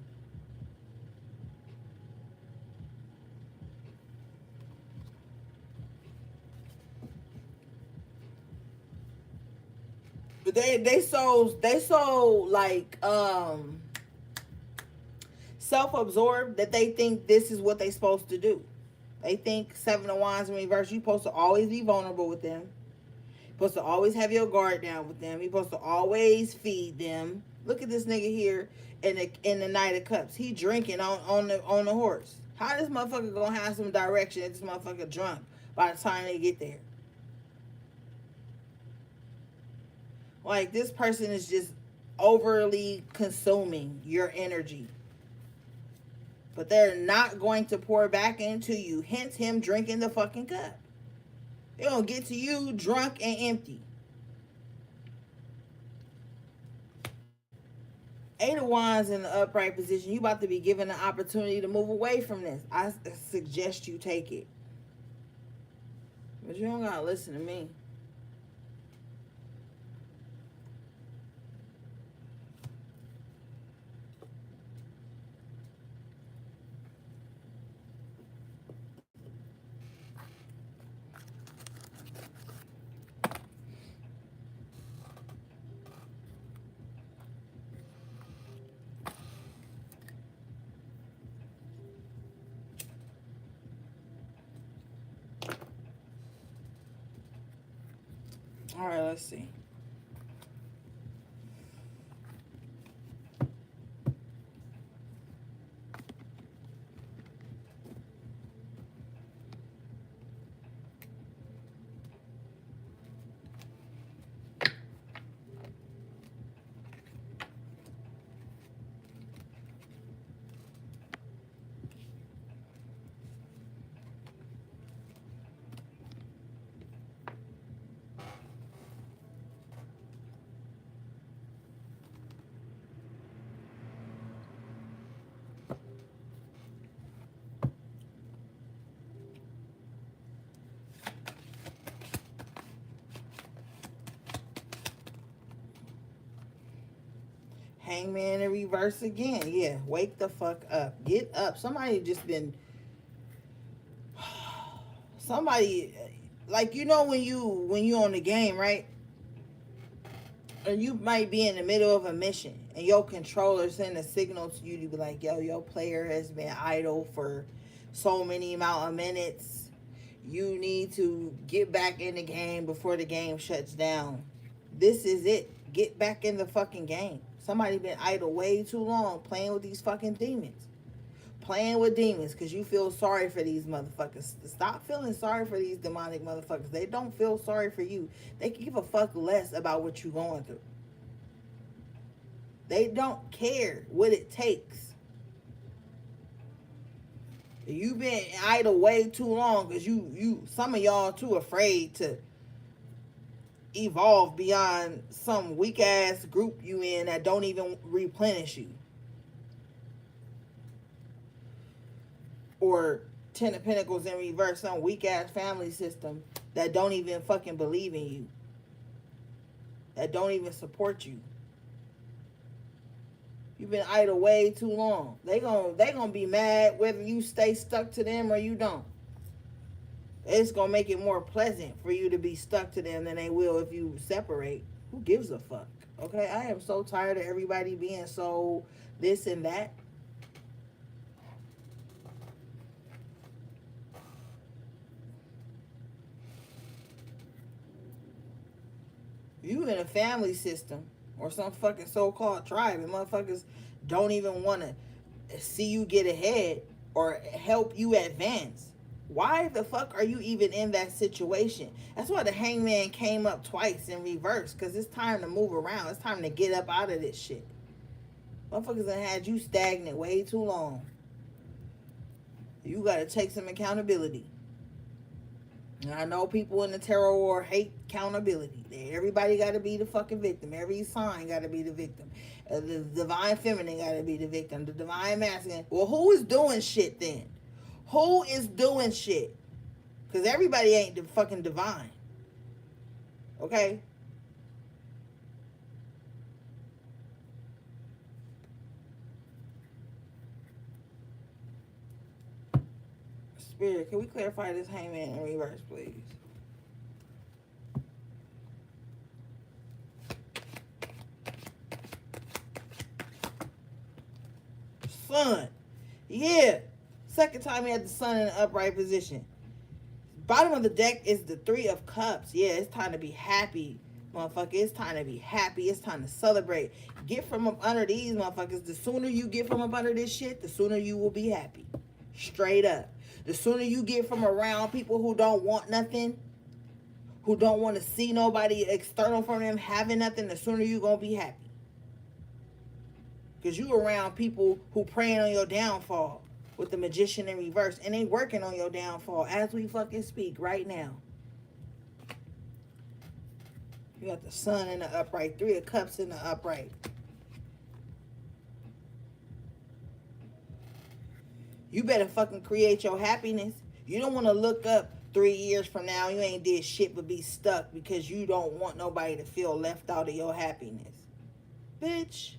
But they so like self-absorbed that they think this is what they supposed to do. They think Seven of Wands in reverse, you're supposed to always be vulnerable with them. Supposed to always have your guard down with them. You're supposed to always feed them. Look at this nigga here in the Knight of Cups. He drinking on the horse. How this motherfucker gonna have some direction if this motherfucker drunk by the time they get there? Like, this person is just overly consuming your energy. But they're not going to pour back into you. Hence him drinking the fucking cup. They're gonna get to you drunk and empty. Eight of Wands in the upright position. You about to be given an opportunity to move away from this. I suggest you take it. But you don't gotta listen to me. All right, let's see. Hangman in reverse again. Yeah, wake the fuck up. Get up. Somebody just been... Somebody... Like, you know when you on the game, right? And you might be in the middle of a mission and your controller send a signal to you to be like, yo, your player has been idle for so many amount of minutes. You need to get back in the game before the game shuts down. This is it. Get back in the fucking game. Somebody been idle way too long playing with these fucking demons. Playing with demons because you feel sorry for these motherfuckers. Stop feeling sorry for these demonic motherfuckers. They don't feel sorry for you. They give a fuck less about what you're going through. They don't care what it takes. You've been idle way too long because you some of y'all too afraid to evolve beyond some weak ass group you in that don't even replenish you. Or Ten of Pentacles in reverse, some weak ass family system that don't even fucking believe in you. That don't even support you. You've been idle way too long. They gonna be mad whether you stay stuck to them or you don't. It's gonna make it more pleasant for you to be stuck to them than they will if you separate. Who gives a fuck? Okay, I am so tired of everybody being so this and that. You in a family system or some fucking so-called tribe and motherfuckers don't even want to see you get ahead or help you advance. Why the fuck are you even in that situation? That's why the Hangman came up twice in reverse, because it's time to move around. It's time to get up out of this shit. Motherfuckers done had you stagnant way too long. You got to take some accountability. And I know people in the tarot war hate accountability. Everybody got to be the fucking victim. Every sign got to be the victim. The divine feminine got to be the victim. The divine masculine. Well, who is doing shit then? Who is doing shit? Because everybody ain't the fucking divine. Okay? Spirit, can we clarify this Hangman in reverse, please? Sun. Yeah. Second time he had the sun in an upright position. Bottom of the deck is the Three of Cups. Yeah, it's time to be happy, motherfucker. It's time to be happy. It's time to celebrate. Get from up under these motherfuckers. The sooner you get from up under this shit, the sooner you will be happy. Straight up. The sooner you get from around people who don't want nothing, who don't want to see nobody external from them having nothing, the sooner you gonna be happy. Because you around people who praying on your downfall with the Magician in reverse, and they working on your downfall as we fucking speak right now. You got the Sun in the upright, Three of Cups in the upright. You better fucking create your happiness. You don't want to look up 3 years from now, you ain't did shit but be stuck because you don't want nobody to feel left out of your happiness. Bitch.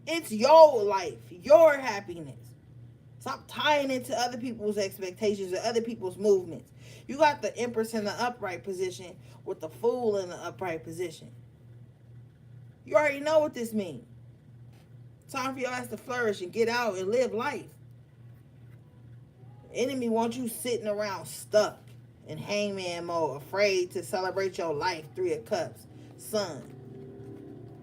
It's your life, your happiness. Stop tying into other people's expectations or other people's movements. You got the Empress in the upright position with the Fool in the upright position. You already know what this means. Time for your ass to flourish and get out and live life. The enemy wants you sitting around stuck in hangman mode, afraid to celebrate your life. Three of Cups, Sun.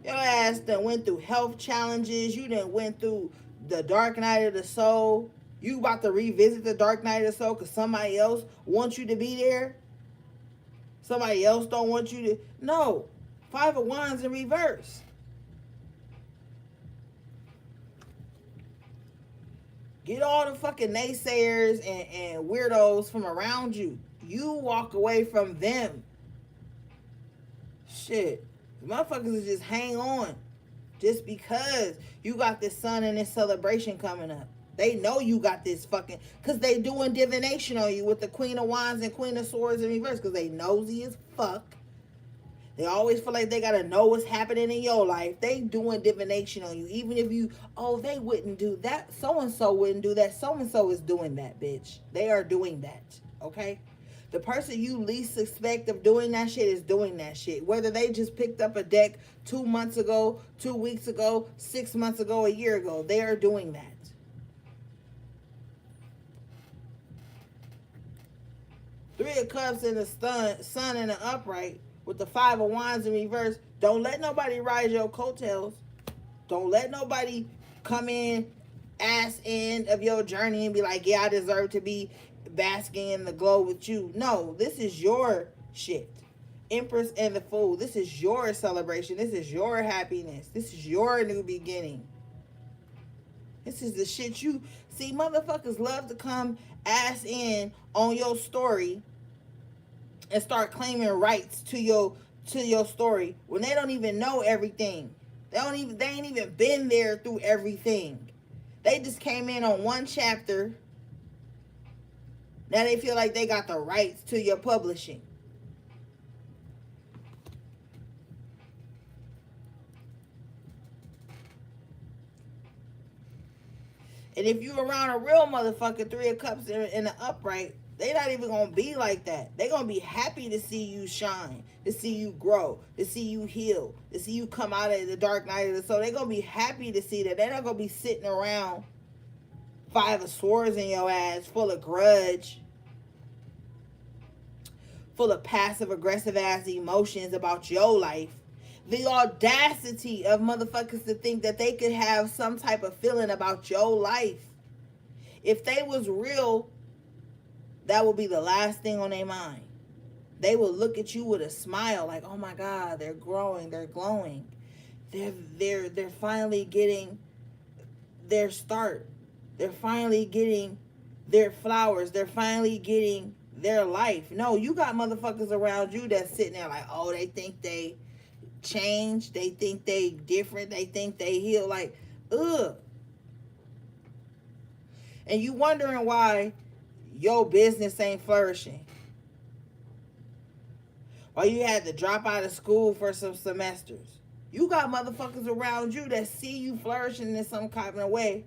Your ass done went through health challenges. You done went through the dark night of the soul. You about to revisit the dark night of the soul because somebody else wants you to be there. Somebody else don't want you to. No. Five of Wands in reverse. Get all the fucking naysayers and weirdos from around you. You walk away from them. Shit. Motherfuckers is just hang on. Just because you got this Sun and this celebration coming up. They know you got this fucking... Because they doing divination on you with the Queen of Wands and Queen of Swords in reverse. Because they nosy as fuck. They always feel like they got to know what's happening in your life. They doing divination on you. Even if you... Oh, they wouldn't do that. So-and-so wouldn't do that. So-and-so is doing that, bitch. They are doing that. Okay? The person you least suspect of doing that shit is doing that shit. Whether they just picked up a deck 2 months ago, 2 weeks ago, 6 months ago, a year ago. They are doing that. Three of Cups in the Sun in the upright with the Five of Wands in reverse. Don't let nobody ride your coattails. Don't let nobody come in ass end of your journey and be like, yeah, I deserve to be basking in the glow with you. No, this is your shit. Empress and the Fool. This is your celebration. This is your happiness. This is your new beginning. This is the shit you... See, motherfuckers love to come ass in on your story and start claiming rights to your story when they don't even know everything. They ain't even been there through everything. They just came in on one chapter. Now they feel like they got the rights to your publishing. And if you around a real motherfucker, Three of Cups in the upright, they not even going to be like that. They going to be happy to see you shine, to see you grow, to see you heal, to see you come out of the dark night of the soul. They going to be happy to see that. They're not going to be sitting around Five of Swords in your ass, full of grudge, full of passive-aggressive ass emotions about your life. The audacity of motherfuckers to think that they could have some type of feeling about your life. If they was real, that would be the last thing on their mind. They will look at you with a smile like, oh my God, they're growing, they're glowing. They're finally getting their start. They're finally getting their flowers. They're finally getting their life. No, you got motherfuckers around you that's sitting there like, oh, they think they change, they think they different, they think they heal. Like, ugh. And you wondering why your business ain't flourishing, why you had to drop out of school for some semesters. You got motherfuckers around you that see you flourishing in some kind of way,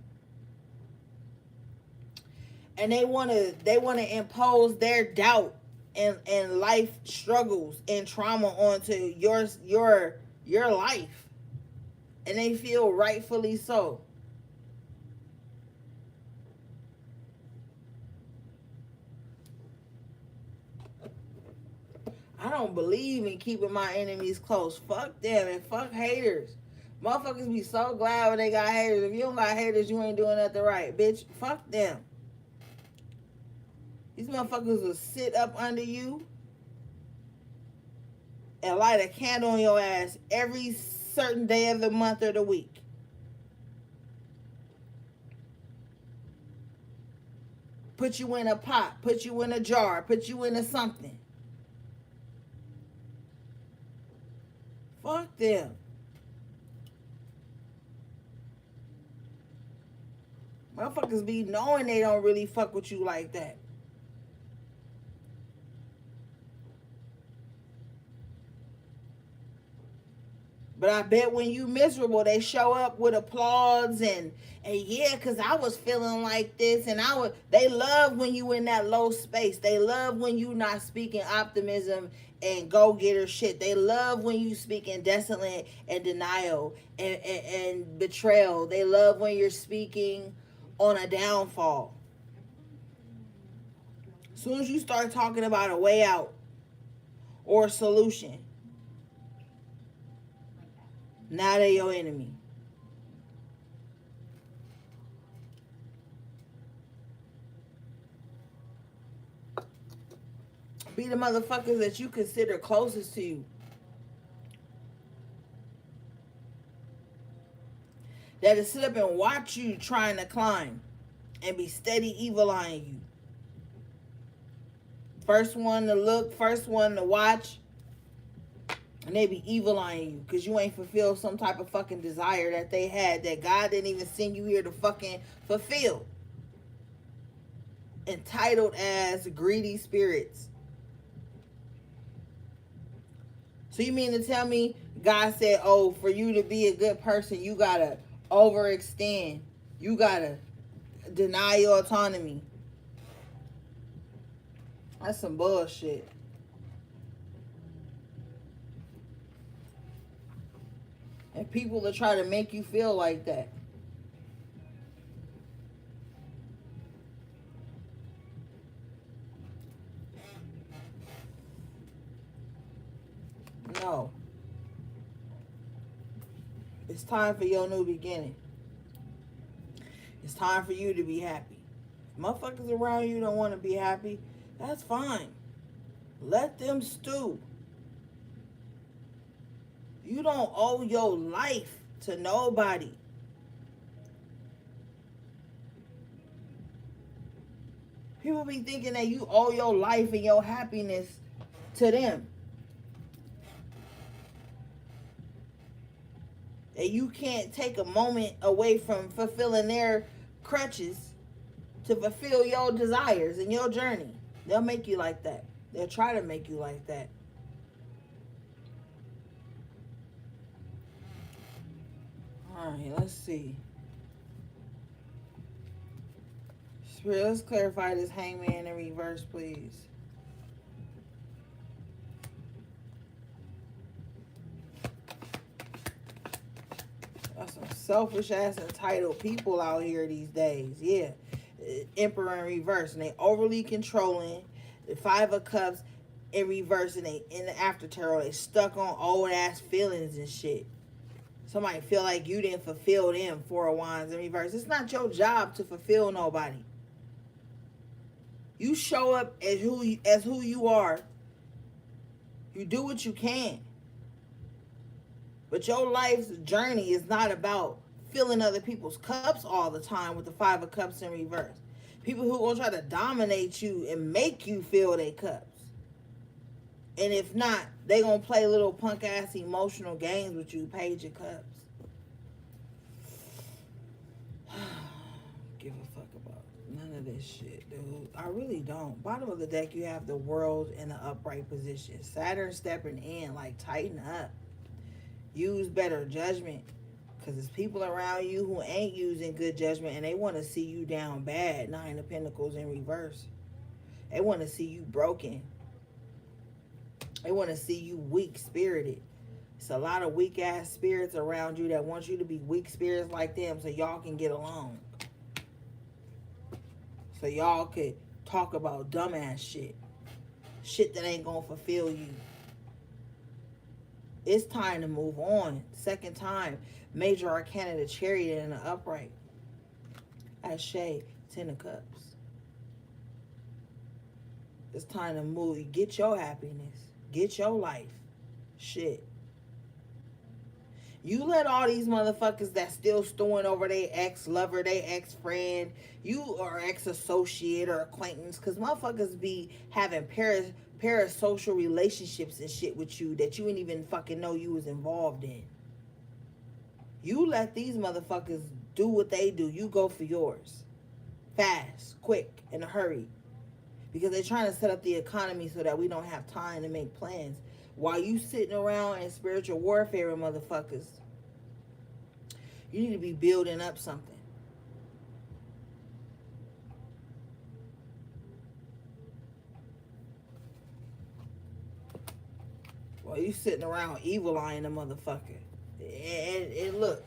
and they want to impose their doubt and life struggles and trauma onto your life, and they feel rightfully so. I don't believe in keeping my enemies close. Fuck them and fuck haters. Motherfuckers be so glad when they got haters. If you don't got haters, you ain't doing nothing right, bitch. Fuck them. These motherfuckers will sit up under you and light a candle on your ass every certain day of the month or the week. Put you in a pot, put you in a jar, put you into something. Fuck them. Motherfuckers be knowing they don't really fuck with you like that. But I bet when you miserable, they show up with applause and yeah, cause I was feeling like this, and they love when you in that low space. They love when you not speaking optimism and go getter shit. They love when you speaking desolate and denial and betrayal. They love when you're speaking on a downfall. As soon as you start talking about a way out or a solution, now they your enemy. Be the motherfuckers that you consider closest to you. That'll sit up and watch you trying to climb and be steady evil eyeing you. First one to look, first one to watch, and they be evil eyeing you because you ain't fulfilled some type of fucking desire that they had that God didn't even send you here to fucking fulfill. Entitled as greedy spirits. So you mean to tell me God said, oh, for you to be a good person, you gotta overextend. You gotta deny your autonomy. That's some bullshit. And people that try to make you feel like that. No. It's time for your new beginning. It's time for you to be happy. If motherfuckers around you don't want to be happy, that's fine. Let them stew. You don't owe your life to nobody. People be thinking that you owe your life and your happiness to them. That you can't take a moment away from fulfilling their crutches to fulfill your desires and your journey. They'll make you like that. They'll try to make you like that. Alright, let's see. Spirit, let's clarify this hangman in reverse, please. That's some selfish ass entitled people out here these days. Yeah. Emperor in reverse. And they overly controlling. The Five of Cups in reverse. And they in the after tarot, they stuck on old ass feelings and shit. Somebody feel like you didn't fulfill them. Four of Wands in reverse. It's not your job to fulfill nobody. You show up as who you are. You do what you can. But your life's journey is not about filling other people's cups all the time with the Five of Cups in reverse. People who gonna try to dominate you and make you fill their cups. And if not, they gonna play little punk ass emotional games with you, Page of Cups. Give a fuck about none of this shit, dude. I really don't. Bottom of the deck, you have the World in the upright position. Saturn stepping in, like tighten up. Use better judgment. Because there's people around you who ain't using good judgment and they want to see you down bad. Nine of Pentacles in reverse. They want to see you broken. They want to see you weak-spirited. It's a lot of weak-ass spirits around you that want you to be weak spirits like them so y'all can get along. So y'all could talk about dumbass shit. Shit that ain't gonna fulfill you. It's time to move on. Second time, major arcana, the chariot and the upright. Ashe, 10 of cups. It's time to move. Get your happiness. Get your life. Shit. You let all these motherfuckers that still stewing over their ex-lover, their ex-friend, you or ex-associate or acquaintance, because motherfuckers be having parasocial relationships and shit with you that you didn't even fucking know you was involved in. You let these motherfuckers do what they do. You go for yours. Fast, quick, in a hurry. Because they're trying to set up the economy so that we don't have time to make plans. While you sitting around in spiritual warfare with motherfuckers, you need to be building up something. While you sitting around evil eyeing a motherfucker. And look,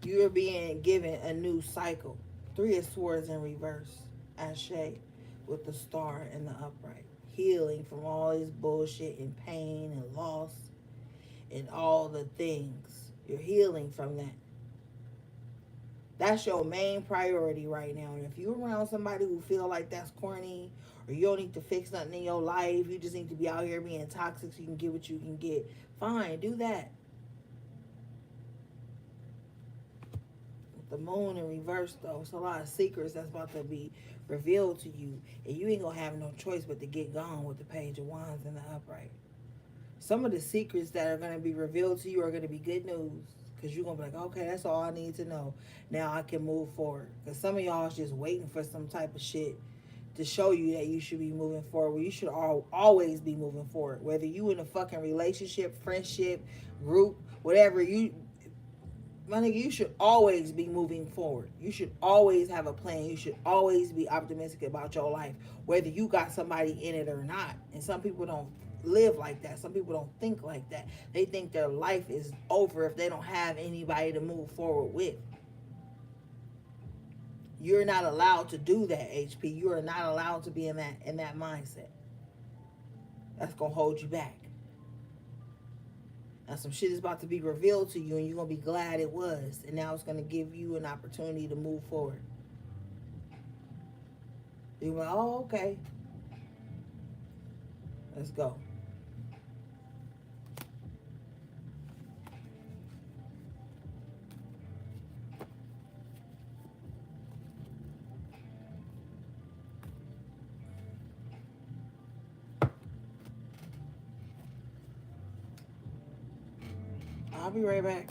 you are being given a new cycle. 3 of Swords in reverse. Ashe, with the star and the upright. Healing from all this bullshit and pain and loss and all the things. You're healing from that. That's your main priority right now. And if you're around somebody who feel like that's corny, or you don't need to fix nothing in your life, you just need to be out here being toxic so you can get what you can get, fine, do that. With the moon in reverse, though, it's a lot of secrets that's about to be revealed to you, and you ain't gonna have no choice but to get gone with the Page of Wands and the upright. Some of the secrets that are going to be revealed to you are going to be good news, because you're going to be like, okay, that's all I need to know. Now I can move forward. Because some of y'all is just waiting for some type of shit to show you that you should be moving forward. Well, you should always be moving forward. Whether you in a fucking relationship, friendship, group, whatever, my nigga, you should always be moving forward. You should always have a plan. You should always be optimistic about your life, whether you got somebody in it or not. And some people don't live like that. Some people don't think like that. They think their life is over if they don't have anybody to move forward with. You're not allowed to do that, HP. You are not allowed to be in that mindset. That's gonna hold you back. Now some shit is about to be revealed to you, and you're gonna be glad it was. And now it's gonna give you an opportunity to move forward. You're like, oh, okay. Let's go. I'll be right back.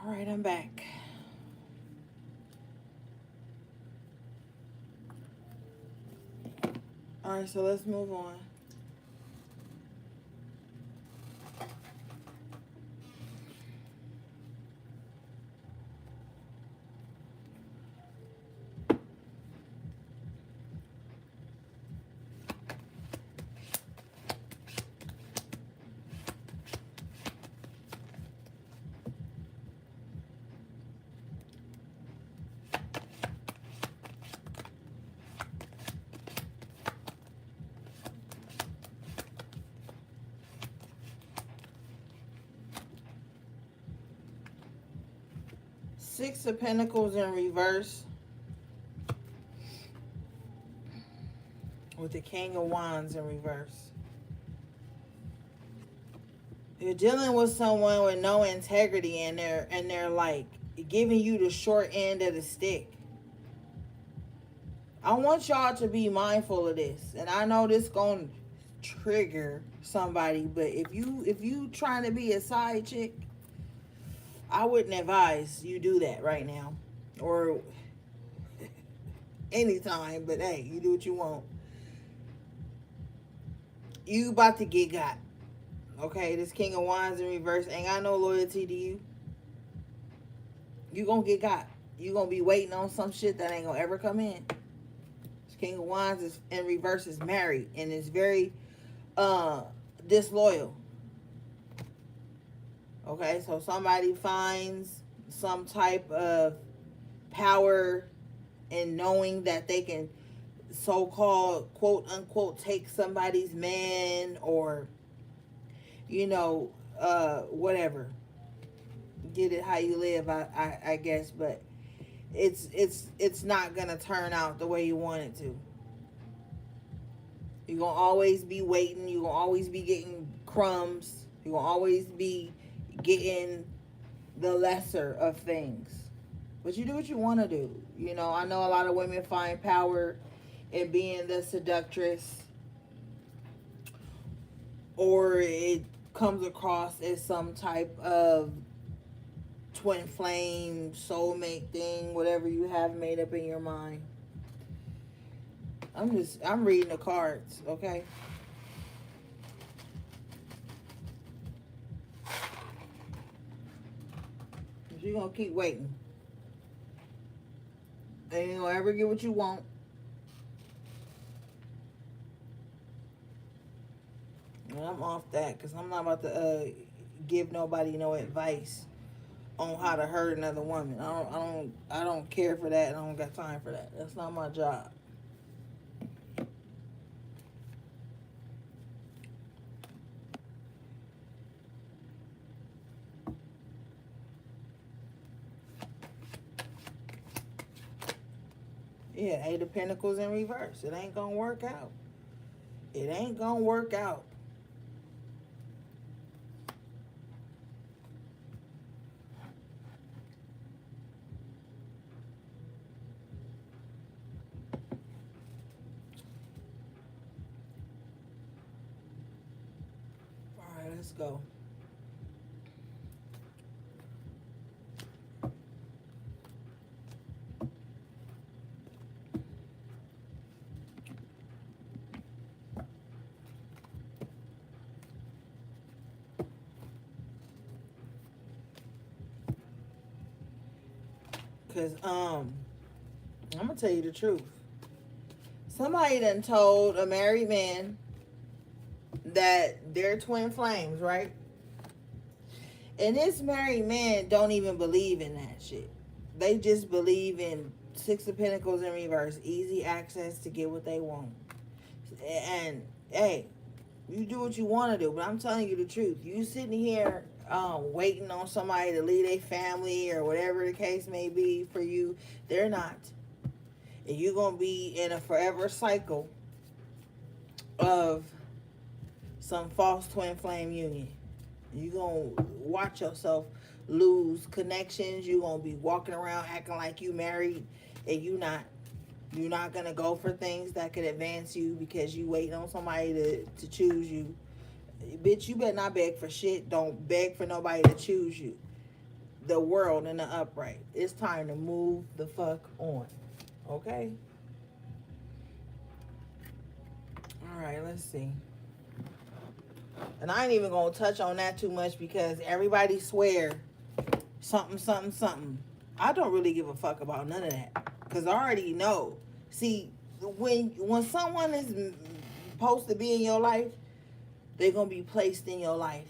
All right, I'm back. All right, so let's move on. Six of Pentacles in reverse with the King of Wands in reverse. You're dealing with someone with no integrity, and they're like giving you the short end of the stick. I want y'all to be mindful of this, and I know this gonna trigger somebody, but if you trying to be a side chick, I wouldn't advise you do that right now, or anytime. But hey, you do what you want. You about to get got. Okay, this King of Wands in reverse ain't got no loyalty to you. You gonna get got. You gonna be waiting on some shit that ain't gonna ever come in. This King of Wands is in reverse is married and is very disloyal. Okay, so somebody finds some type of power in knowing that they can so-called quote unquote take somebody's man, or whatever. Get it how you live, I guess, but it's not gonna turn out the way you want it to. You're gonna always be waiting, you're gonna always be getting crumbs, you're gonna always be getting the lesser of things. But you do what you want to do. I know a lot of women find power in being the seductress, or it comes across as some type of twin flame, soulmate thing, whatever you have made up in your mind. I'm reading the cards, okay? You're gonna keep waiting. And you gonna ever get what you want. And I'm off that, because I'm not about to give nobody no advice on how to hurt another woman. I don't care for that. I don't got time for that. That's not my job. Yeah, Eight of Pentacles in reverse. It ain't gonna work out. It ain't gonna work out. All right, let's go. Because, I'm going to tell you the truth. Somebody done told a married man that they're twin flames, right? And this married man don't even believe in that shit. They just believe in Six of Pentacles in reverse. Easy access to get what they want. And, hey, you do what you want to do. But I'm telling you the truth. You sitting here waiting on somebody to leave their family or whatever the case may be for you. They're not. And you're going to be in a forever cycle of some false twin flame union. You're going to watch yourself lose connections. You're going to be walking around acting like you married, and you're not. You're not going to go for things that could advance you because you waiting on somebody to choose you. Bitch, you better not beg for shit. Don't beg for nobody to choose you. the world in the upright. It's time to move the fuck on. Okay? Alright, let's see. And I ain't even gonna touch on that too much because everybody swear something, something, something. I don't really give a fuck about none of that. Cause I already know. See, when someone is supposed to be in your life, they're gonna be placed in your life.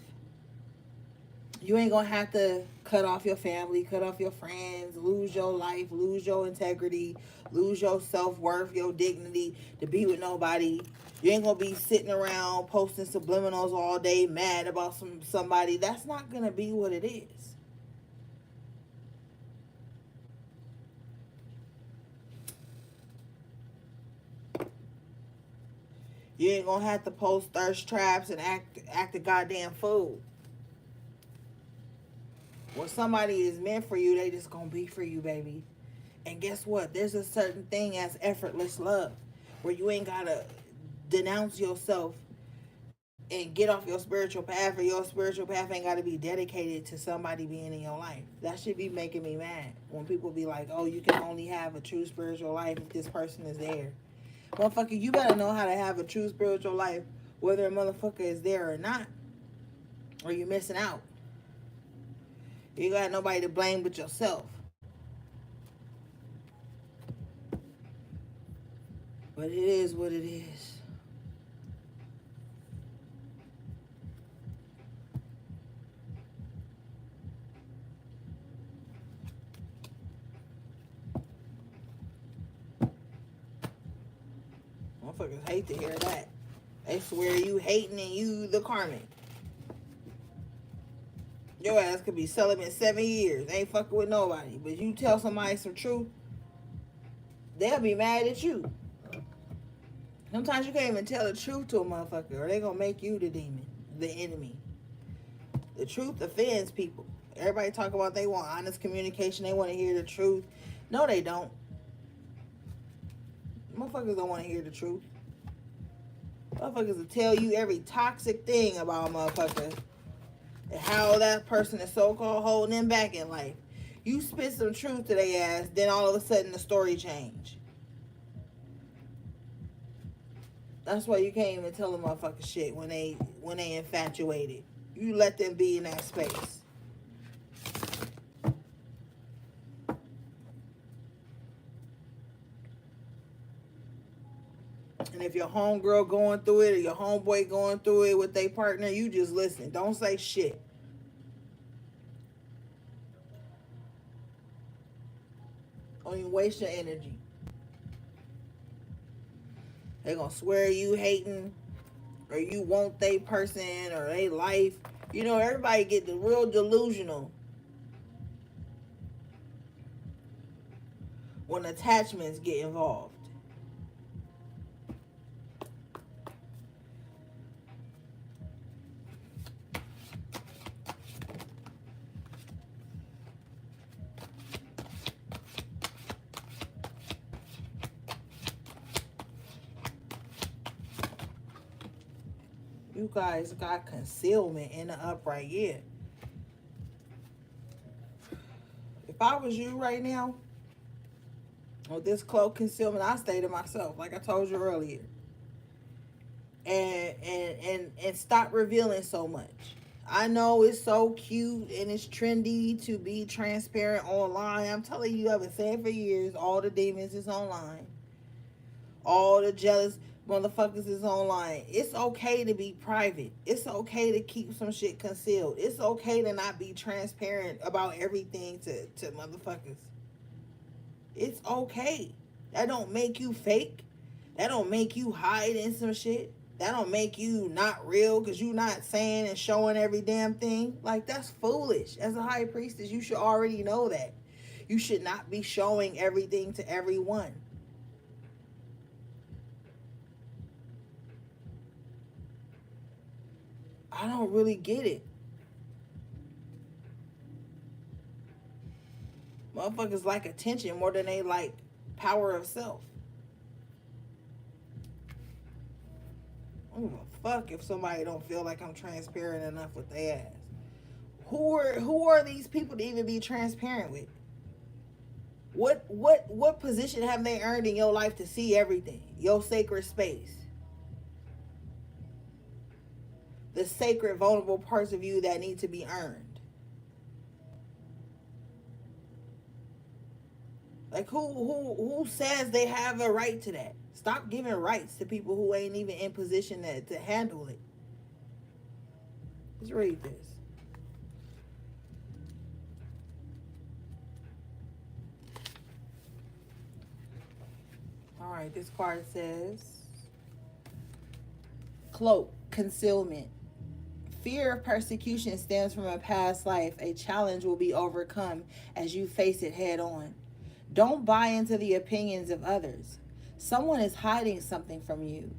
You ain't gonna have to cut off your family, cut off your friends, lose your life, lose your integrity, lose your self-worth, your dignity to be with nobody. You ain't gonna be sitting around posting subliminals all day mad about somebody. That's not gonna be what it is. You ain't gonna have to post thirst traps and act a goddamn fool. When somebody is meant for you, they just gonna be for you, baby. And guess what? There's a certain thing as effortless love where you ain't gotta denounce yourself and get off your spiritual path, or your spiritual path ain't gotta be dedicated to somebody being in your life. That should be making me mad when people be like, oh, you can only have a true spiritual life if this person is there. Motherfucker, you better know how to have a true spiritual life whether a motherfucker is there or not, or you're missing out. You got nobody to blame but yourself. But it is what it is. Motherfuckers hate to hear that. They swear you hating and you the karmic. Your ass could be celibate 7 years. Ain't fucking with nobody. But you tell somebody some truth, they'll be mad at you. Sometimes you can't even tell the truth to a motherfucker, or they gonna make you the demon, the enemy. The truth offends people. Everybody talk about they want honest communication. They want to hear the truth. No, they don't. Motherfuckers don't want to hear the truth. Motherfuckers will tell you every toxic thing about a motherfucker and how that person is so-called holding them back in life. You spit some truth to their ass, then all of a sudden the story change. That's why you can't even tell a motherfucker shit when they infatuated. You let them be in that space. And if your homegirl going through it or your homeboy going through it with their partner, you just listen. Don't say shit. Don't even waste your energy. They gonna swear you hating or you want they person or they life. You know, everybody get the real delusional when attachments get involved. You guys got concealment in the upright, yeah. If I was you right now, with this cloak concealment, I stay to myself, like I told you earlier. And stop revealing so much. I know it's so cute and it's trendy to be transparent online. I'm telling you, I've been saying for years, all the demons is online. All the jealous motherfuckers is online. It's okay to be private. It's okay to keep some shit concealed. It's okay to not be transparent about everything to motherfuckers. It's okay. That don't make you fake. That don't make you hide in some shit. That don't make you not real because you not saying and showing every damn thing. Like, that's foolish. As a high priestess, you should already know that. You should not be showing everything to everyone. I don't really get it. Motherfuckers like attention more than they like power of self. I don't give a fuck if somebody don't feel like I'm transparent enough with their ass. Who are these people to even be transparent with? What position have they earned in your life to see everything? Your sacred space. The sacred vulnerable parts of you that need to be earned. Like who says they have a right to that? Stop giving rights to people who ain't even in position to handle it. Let's read this. All right, this card says cloak, concealment. Fear of persecution stems from a past life. A challenge will be overcome as you face it head on. Don't buy into the opinions of others. Someone is hiding something from you.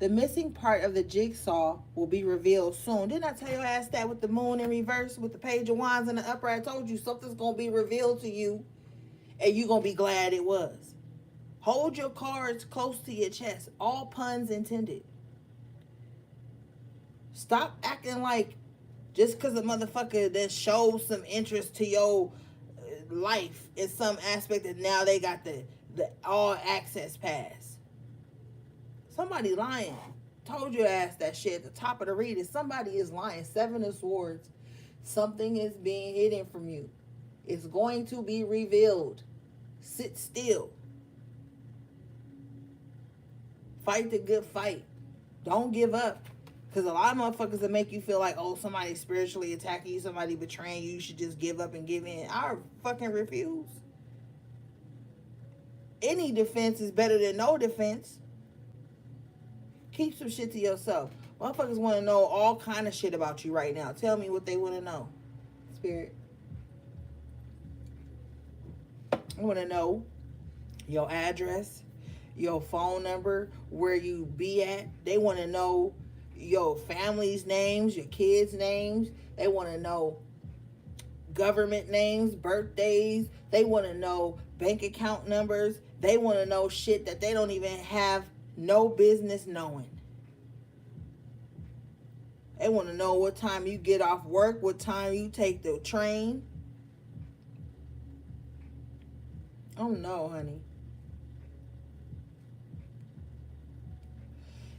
The missing part of the jigsaw will be revealed soon. Didn't I tell your ass that with the moon in reverse, with the page of wands in the upright? I told you something's going to be revealed to you, and you're going to be glad it was. Hold your cards close to your chest. All puns intended. Stop acting like just because a motherfucker that shows some interest to your life in some aspect that now they got the all access pass. Somebody lying. Told your ass that shit at the top of the reading. Somebody is lying. Seven of Swords. Something is being hidden from you. It's going to be revealed. Sit still. Fight the good fight. Don't give up. Because a lot of motherfuckers that make you feel like, oh, somebody spiritually attacking you, somebody betraying you, you should just give up and give in. I fucking refuse. Any defense is better than no defense. Keep some shit to yourself. Motherfuckers want to know all kind of shit about you right now. Tell me what they want to know. Spirit. I want to know your address, your phone number, where you be at. They want to know your family's names, your kids' names. They want to know government names, birthdays. They want to know bank account numbers. They want to know shit that they don't even have no business knowing. They want to know what time you get off work, what time you take the train. Oh no, honey.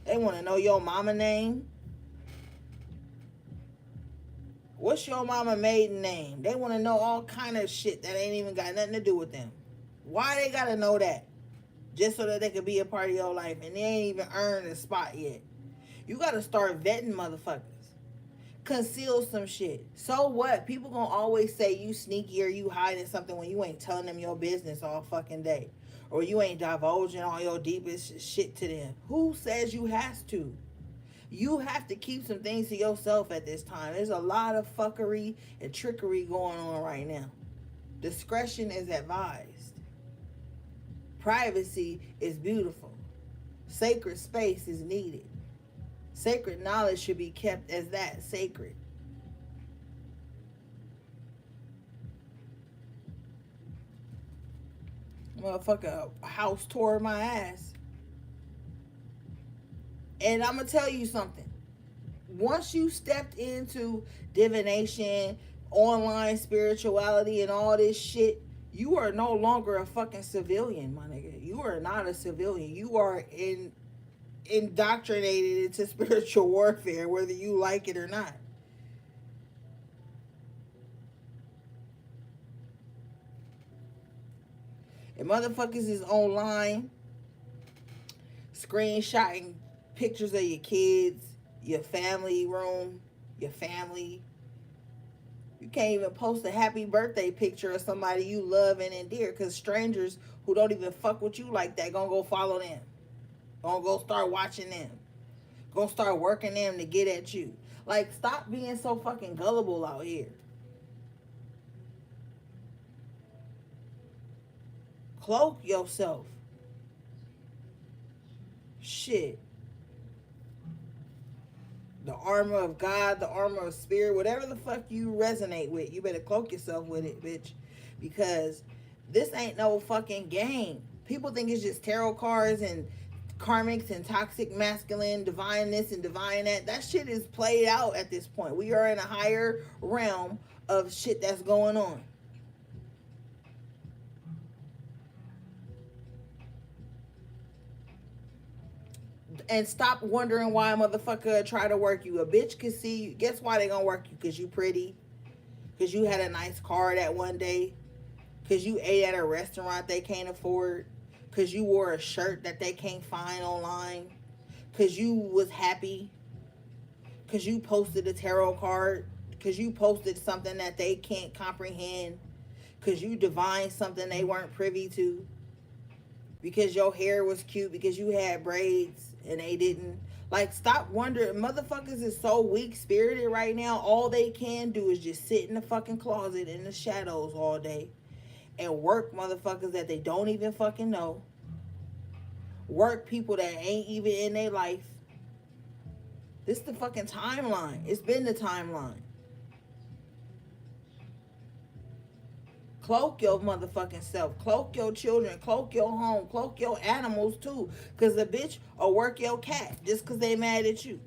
They want to know your mama name. What's your mama maiden name? They want to know all kind of shit that ain't even got nothing to do with them. Why they got to know that? Just so that they could be a part of your life. And they ain't even earned a spot yet. You got to start vetting motherfuckers. Conceal some shit. So what? People gonna always say you sneaky or you hiding something when you ain't telling them your business all fucking day. Or you ain't divulging all your deepest shit to them. Who says you has to? You have to keep some things to yourself at this time. There's a lot of fuckery and trickery going on right now. Discretion is advised. Privacy is beautiful. Sacred space is needed. Sacred knowledge should be kept as that, sacred. Motherfucker, a house tore my ass. And I'm going to tell you something. Once you stepped into divination, online spirituality, and all this shit, you are no longer a fucking civilian, my nigga. You are not a civilian. You are indoctrinated into spiritual warfare, whether you like it or not. And motherfuckers is online screenshotting pictures of your kids, your family room, your family. You can't even post a happy birthday picture of somebody you love and endear, because strangers who don't even fuck with you like that gonna go follow them. Gonna go start watching them. Gonna start working them to get at you. Like, stop being so fucking gullible out here. Cloak yourself. Shit. The armor of God, the armor of spirit, whatever the fuck you resonate with, you better cloak yourself with it, bitch. Because this ain't no fucking game. People think it's just tarot cards and karmics and toxic masculine, divine this and divine that. That shit is played out at this point. We are in a higher realm of shit that's going on. And stop wondering why a motherfucker try to work you. A bitch can see you. Guess why they gonna work you? Because you pretty. Because you had a nice car that one day. Because you ate at a restaurant they can't afford. Because you wore a shirt that they can't find online. Because you was happy. Because you posted a tarot card. Because you posted something that they can't comprehend. Because you divined something they weren't privy to. Because your hair was cute. Because you had braids and they didn't. Like, stop wondering. Motherfuckers is so weak spirited right now. All they can do is just sit in the fucking closet in the shadows all day and work motherfuckers that they don't even fucking know. Work people that ain't even in their life. This is the fucking timeline. It's been the timeline. Cloak your motherfucking self. Cloak your children. Cloak your home. Cloak your animals too. Because the bitch will work your cat just because they mad at you.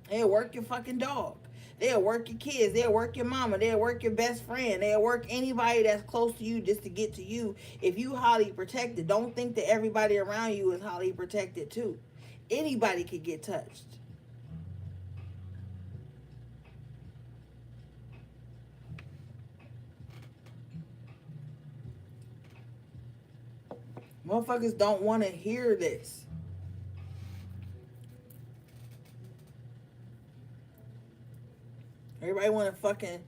They'll work your fucking dog. They'll work your kids. They'll work your mama. They'll work your best friend. They'll work anybody that's close to you just to get to you. If you highly protected, don't think that everybody around you is highly protected too. Anybody could get touched. Motherfuckers don't want to hear this. Everybody want to fucking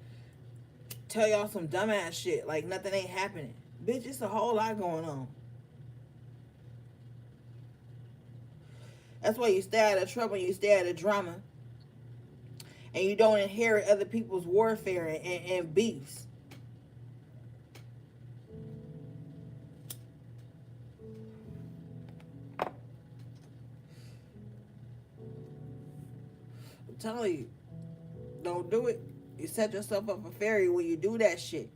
tell y'all some dumbass shit like nothing ain't happening. Bitch, it's a whole lot going on. That's why you stay out of trouble, you stay out of drama, and you don't inherit other people's warfare and beefs. I'm telling you, don't do it. You set yourself up for failure when you do that shit.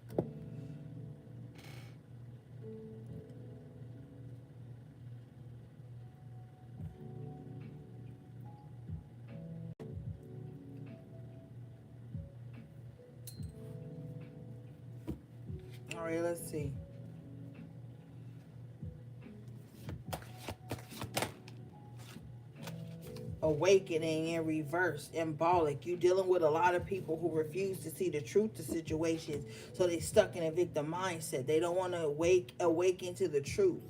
All right, let's see. Awakening in reverse, embolic. You dealing with a lot of people who refuse to see the truth to situations, so they stuck in a victim mindset. They don't want to awaken to the truth.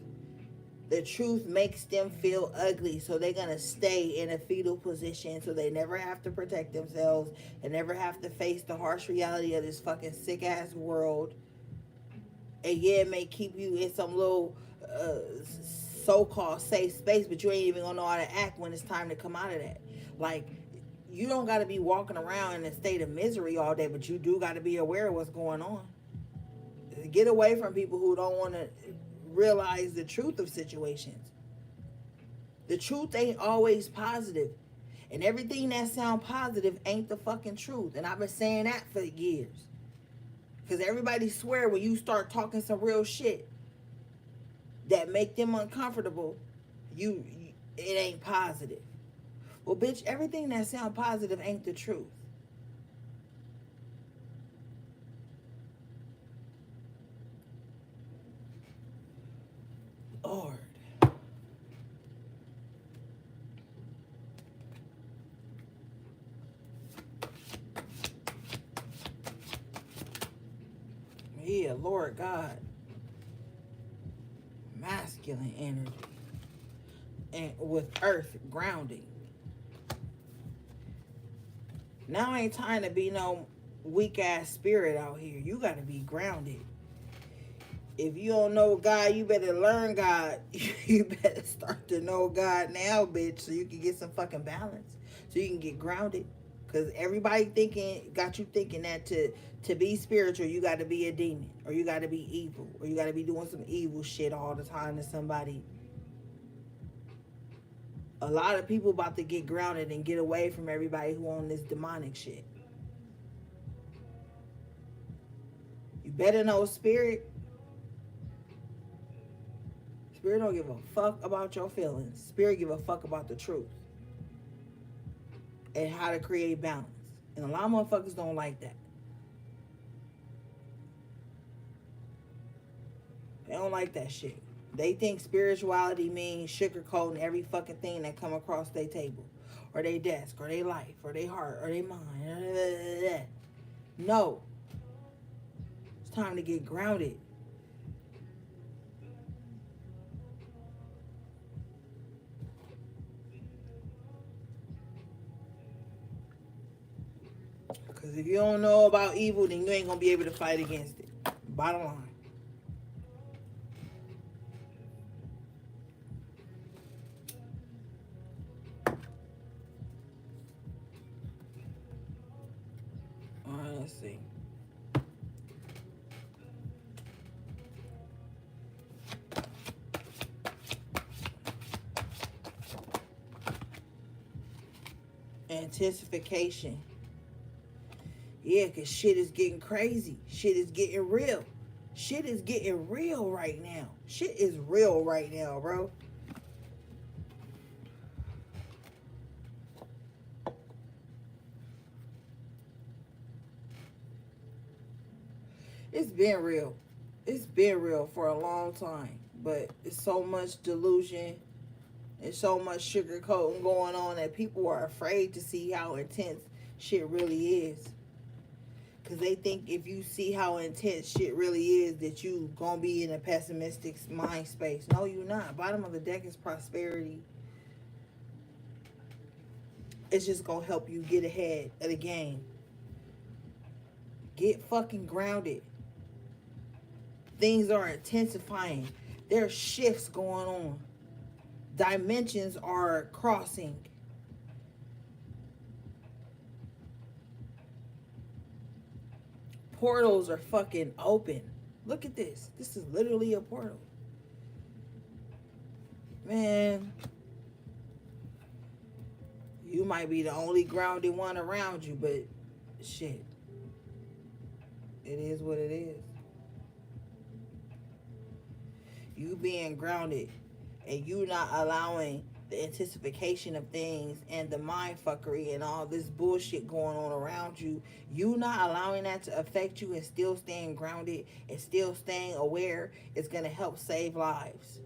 The truth makes them feel ugly, so they're gonna stay in a fetal position, so they never have to protect themselves and never have to face the harsh reality of this fucking sick ass world. And yeah, it may keep you in some little so-called safe space, but you ain't even gonna know how to act when it's time to come out of that. Like, you don't got to be walking around in a state of misery all day, but you do got to be aware of what's going on. Get away from people who don't want to realize the truth of situations. The truth ain't always positive, and everything that sound positive ain't the fucking truth. And I've been saying that for years. Because everybody swear when you start talking some real shit that make them uncomfortable, it ain't positive. Well, bitch, everything that sound positive ain't the truth. Lord. Yeah, Lord God. Masculine energy. And with earth grounding. Now ain't time to be no weak ass spirit out here. You gotta be grounded. If you don't know God, you better learn God. You better start to know God now, bitch, so you can get some fucking balance. So you can get grounded. Because everybody got you thinking that to be spiritual, you got to be a demon. Or you got to be evil. Or you got to be doing some evil shit all the time to somebody. A lot of people about to get grounded and get away from everybody who on this demonic shit. You better know spirit. Spirit don't give a fuck about your feelings. Spirit give a fuck about the truth and how to create balance. And a lot of motherfuckers don't like that. They don't like that shit. They think spirituality means sugarcoating every fucking thing that come across their table, or their desk, or their life, or their heart, or their mind. No. It's time to get grounded. Because if you don't know about evil, then you ain't going to be able to fight against it. Bottom line. All right, let's see. Intensification. Yeah, because shit is getting crazy. Shit is getting real. Shit is getting real right now. Shit is real right now, bro. It's been real. It's been real for a long time. But it's so much delusion and so much sugarcoating going on that people are afraid to see how intense shit really is. Because they think if you see how intense shit really is, that you gonna be in a pessimistic mind space. No, you're not. Bottom of the deck is prosperity. It's just gonna help you get ahead of the game. Get fucking grounded. Things are intensifying. There are shifts going on. Dimensions are crossing. Portals are fucking open. Look at this. This is literally a portal. Man, you might be the only grounded one around you, but shit, it is what it is. You being grounded and you not allowing the anticipation of things and the mind fuckery and all this bullshit going on around you, you not allowing that to affect you and still staying grounded and still staying aware is going to help save lives.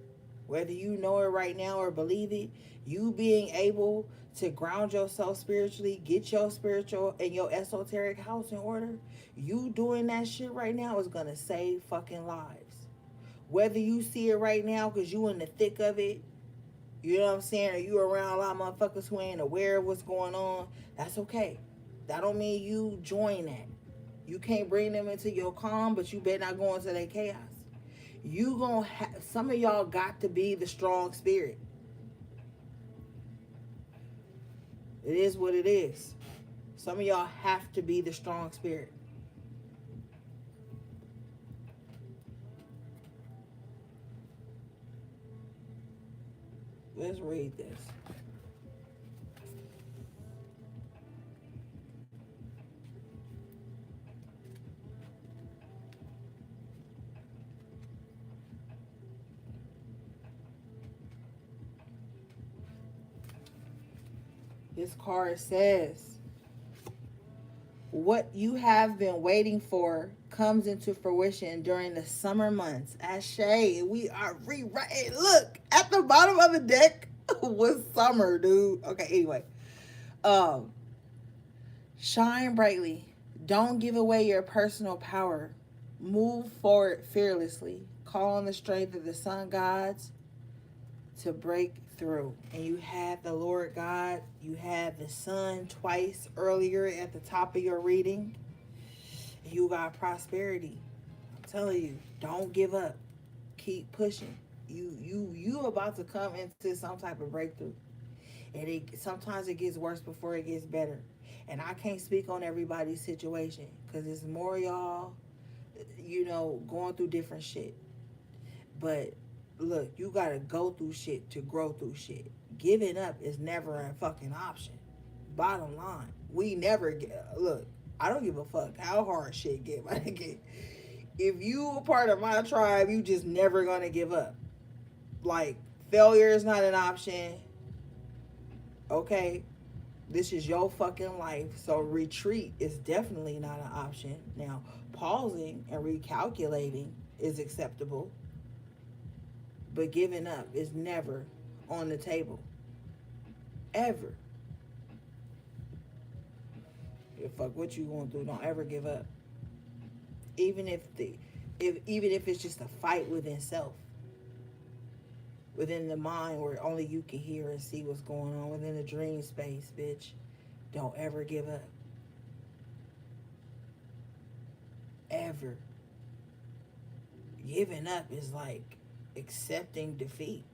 Whether you know it right now or believe it, you being able to ground yourself spiritually, get your spiritual and your esoteric house in order, you doing that shit right now is going to save fucking lives. Whether you see it right now because you in the thick of it, you know what I'm saying, or you around a lot of motherfuckers who ain't aware of what's going on, that's okay. That don't mean you join that. You can't bring them into your calm, but you better not go into their chaos. You gonna have, some of y'all got to be the strong spirit. It is what it is. Some of y'all have to be the strong spirit. Let's read this. This card says, what you have been waiting for comes into fruition during the summer months. Ashe, we are rewriting. Look, at the bottom of the deck was summer, dude. Okay, anyway. Um, Shine brightly. Don't give away your personal power. Move forward fearlessly. Call on the strength of the sun gods to break through. And you had the Lord God, you had the sun twice earlier at the top of your reading. You got prosperity. I'm telling you, don't give up. Keep pushing. You about to come into some type of breakthrough. And sometimes it gets worse before it gets better. And I can't speak on everybody's situation because it's more y'all, going through different shit. But look, you gotta go through shit to grow through shit. Giving up is never a fucking option. Bottom line, we never get. Look, I don't give a fuck how hard shit get. My nigga, if you a part of my tribe, you just never gonna give up. Like, failure is not an option. Okay? This is your fucking life. So retreat is definitely not an option. Now, pausing and recalculating is acceptable. But giving up is never on the table. Ever. If fuck what you going through, don't ever give up. Even if it's just a fight within self. Within the mind where only you can hear and see what's going on. Within the dream space, bitch. Don't ever give up. Ever. Giving up is like accepting defeat.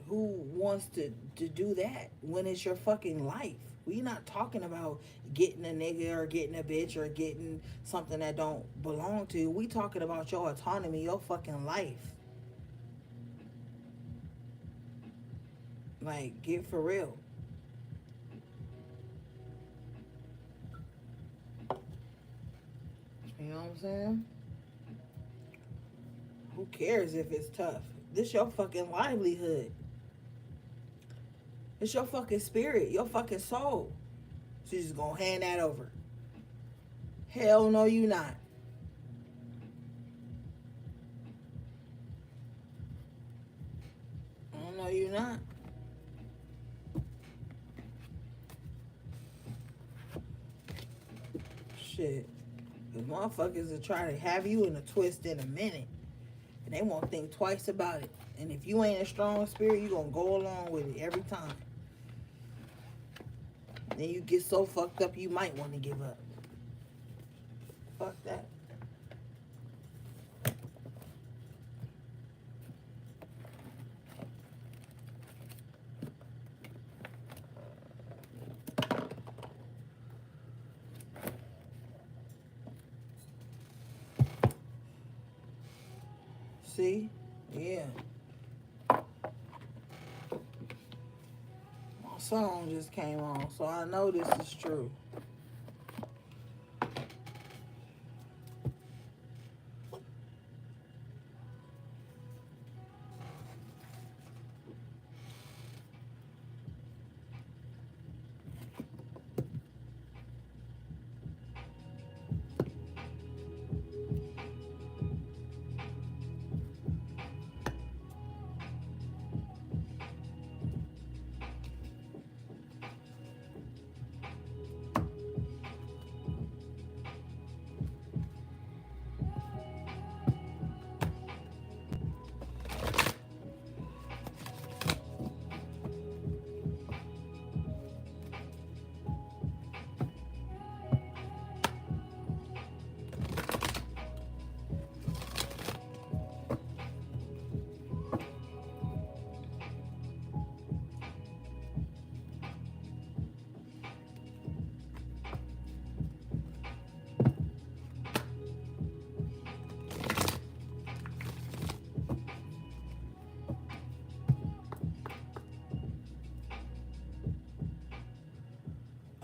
Who wants to do that when it's your fucking life? We not talking about getting a nigga or getting a bitch or getting something that don't belong to you. We talking about your autonomy, your fucking life. Like, get for real. You know what I'm saying? Who cares if it's tough? This your fucking livelihood. It's your fucking spirit, your fucking soul. So you just gonna hand that over. Hell no, you not. No, you not. Shit. Because motherfuckers will try to have you in a twist in a minute. And they won't think twice about it. And if you ain't a strong spirit, you gonna go along with it every time. Then you get so fucked up you might want to give up. Fuck that. See? Yeah. My song just came on, so I know this is true.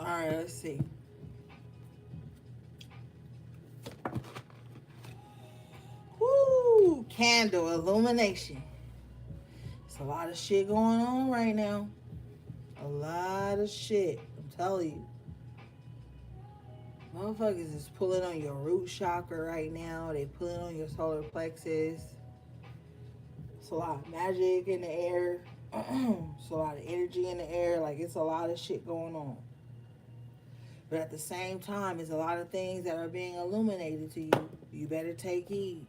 Alright, let's see. Woo! Candle illumination. It's a lot of shit going on right now. A lot of shit. I'm telling you. Motherfuckers is pulling on your root chakra right now. They pulling on your solar plexus. It's a lot of magic in the air. It's a lot of energy in the air. Like, it's a lot of shit going on. But at the same time, there's a lot of things that are being illuminated to you. You better take heed.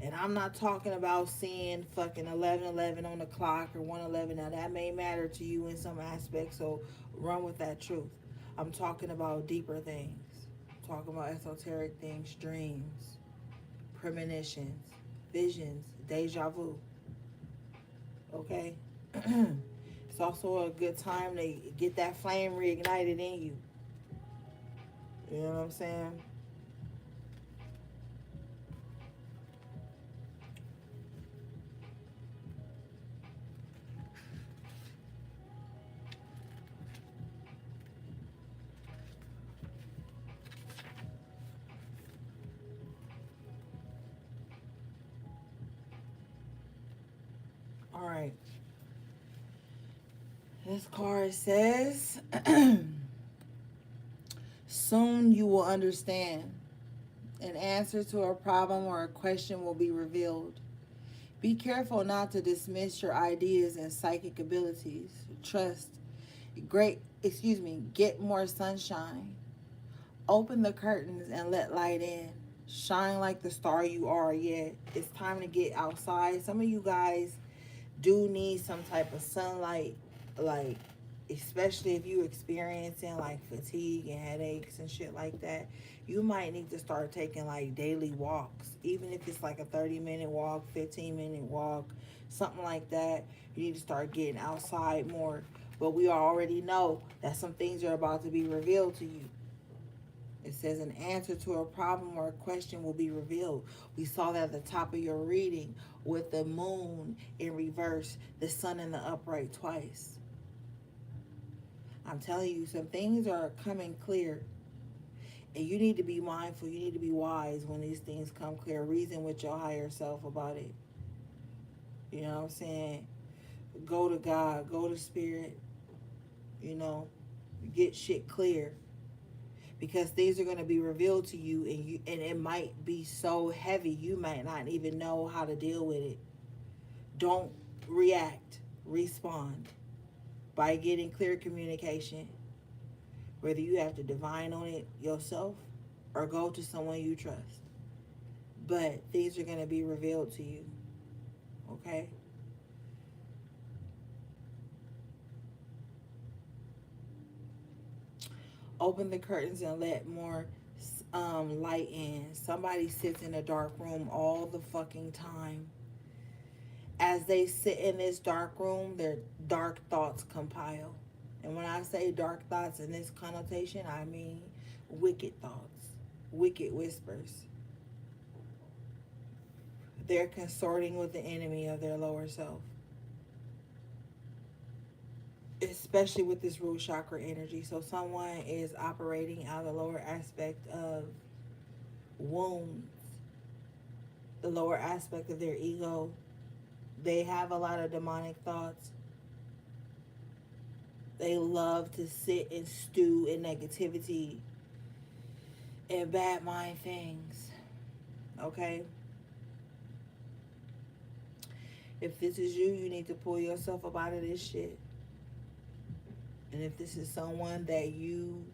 And I'm not talking about seeing fucking 11:11 on the clock or 1:11. Now, that may matter to you in some aspects, so run with that truth. I'm talking about deeper things. I'm talking about esoteric things, dreams, premonitions, visions, deja vu. Okay? It's also a good time to get that flame reignited in you. You know what I'm saying? All right. This card says, soon you will understand. An answer to a problem or a question will be revealed. Be careful not to dismiss your ideas and psychic abilities. Trust. Get more sunshine. Open the curtains and let light in. Shine like the star you are. Yeah, it's time to get outside. Some of you guys do need some type of sunlight, like especially if you experiencing like fatigue and headaches and shit like that. You might need to start taking like daily walks, even if it's like a 30-minute walk, 15-minute walk, something like that. You need to start getting outside more. But we already know that some things are about to be revealed to you. It says an answer to a problem or a question will be revealed. We saw that at the top of your reading with the moon in reverse, the sun in the upright twice. I'm telling you, some things are coming clear. And you need to be mindful. You need to be wise when these things come clear. Reason with your higher self about it. You know what I'm saying? Go to God. Go to Spirit. You know, get shit clear. Because things are going to be revealed to you, and it might be so heavy you might not even know how to deal with it. Don't react. Respond by getting clear communication. Whether you have to divine on it yourself or go to someone you trust. But things are going to be revealed to you. Okay? Open the curtains and let more light in. Somebody sits in a dark room all the fucking time. As they sit in this dark room, their dark thoughts compile. And when I say dark thoughts in this connotation, I mean wicked thoughts, wicked whispers. They're consorting with the enemy of their lower self, especially with this root chakra energy. So someone is operating out of the lower aspect of wounds, the lower aspect of their ego. They have a lot of demonic thoughts. They love to sit and stew in negativity and bad mind things. Okay? If this is you, you need to pull yourself up out of this shit. And if this is someone that you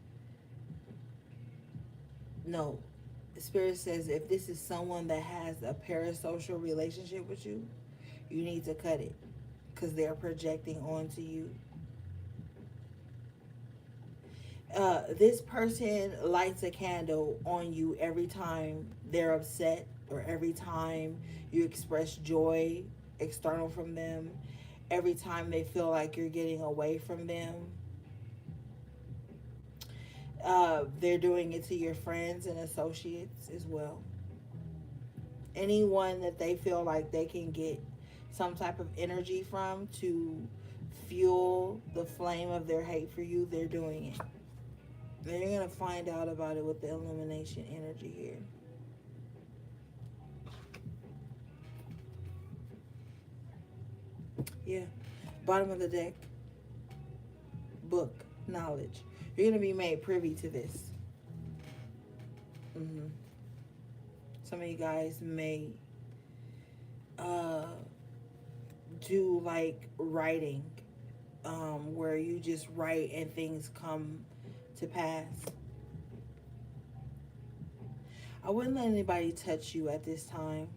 know, Spirit says if this is someone that has a parasocial relationship with you, you need to cut it because they're projecting onto you. This person lights a candle on you every time they're upset or every time you express joy external from them, every time they feel like you're getting away from them. They're doing it to your friends and associates as well. Anyone that they feel like they can get some type of energy from to fuel the flame of their hate for you, they're doing it. And you're going to find out about it with the illumination energy here. Yeah. Bottom of the deck. Book. Knowledge. You're going to be made privy to this. Mm-hmm. Some of you guys may do like writing, where you just write and things come to pass. I wouldn't let anybody touch you at this time.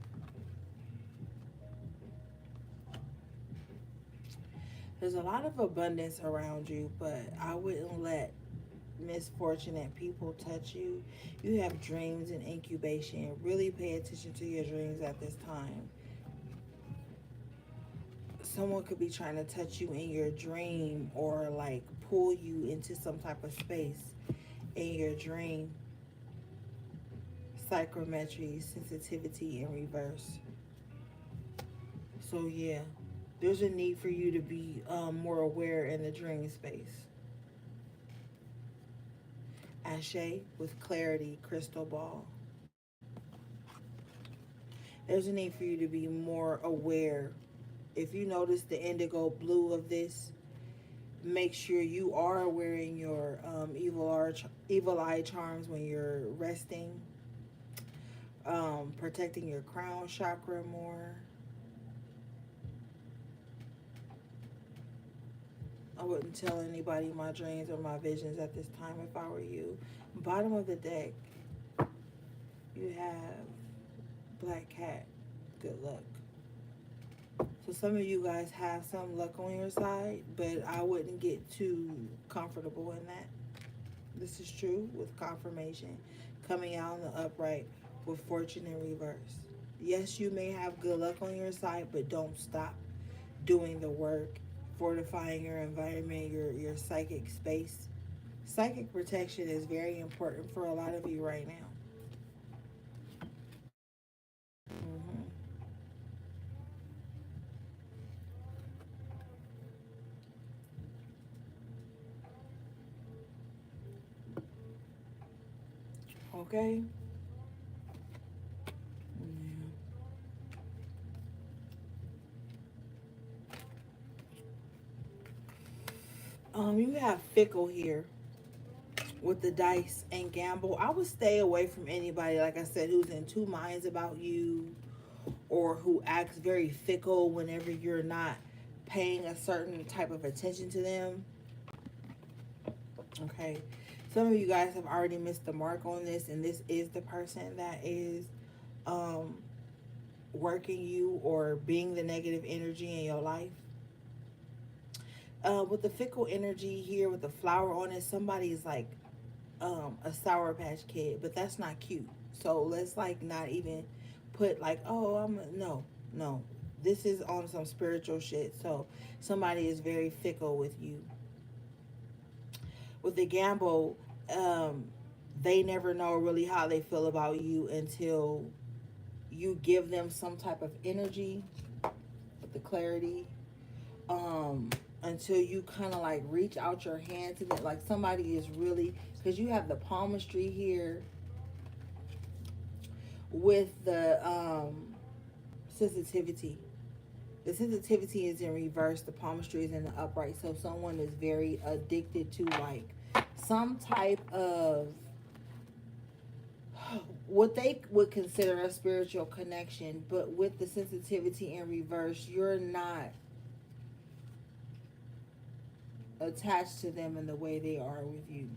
There's a lot of abundance around you, but I wouldn't let misfortunate people touch you. You have dreams in incubation. Really pay attention to your dreams at this time. Someone could be trying to touch you in your dream or like pull you into some type of space in your dream. Psychometry, sensitivity in reverse. So yeah, there's a need for you to be more aware in the dream space. Ashe with clarity, crystal ball. There's a need for you to be more aware If you notice the indigo blue of this, make sure you are wearing your evil eye charms when you're resting, protecting your crown chakra more. I wouldn't tell anybody my dreams or my visions at this time if I were you. Bottom of the deck, you have Black Cat. Good luck. So some of you guys have some luck on your side, but I wouldn't get too comfortable in that. This is true with confirmation coming out in the upright with fortune in reverse. Yes, you may have good luck on your side, but don't stop doing the work, fortifying your environment, your psychic space. Psychic protection is very important for a lot of you right now. Hmm. Okay. Yeah. You have fickle here with the dice and gamble. I would stay away from anybody, like I said, who's in two minds about you or who acts very fickle whenever you're not paying a certain type of attention to them. Okay. Some of you guys have already missed the mark on this, and this is the person that is um, working you or being the negative energy in your life. With the fickle energy here with the flower on it, somebody is like a Sour Patch Kid, but that's not cute. So let's like not even put like, oh, no, no. This is on some spiritual shit. So somebody is very fickle with you. With the gamble, um, they never know really how they feel about you until you give them some type of energy with the clarity. Um, until you kind of like reach out your hand to them, like somebody is really, because you have the palmistry here with the sensitivity. The sensitivity is in reverse, the palmistry is in the upright. So someone is very addicted to like some type of what they would consider a spiritual connection, but with the sensitivity in reverse, you're not attached to them in the way they are with you.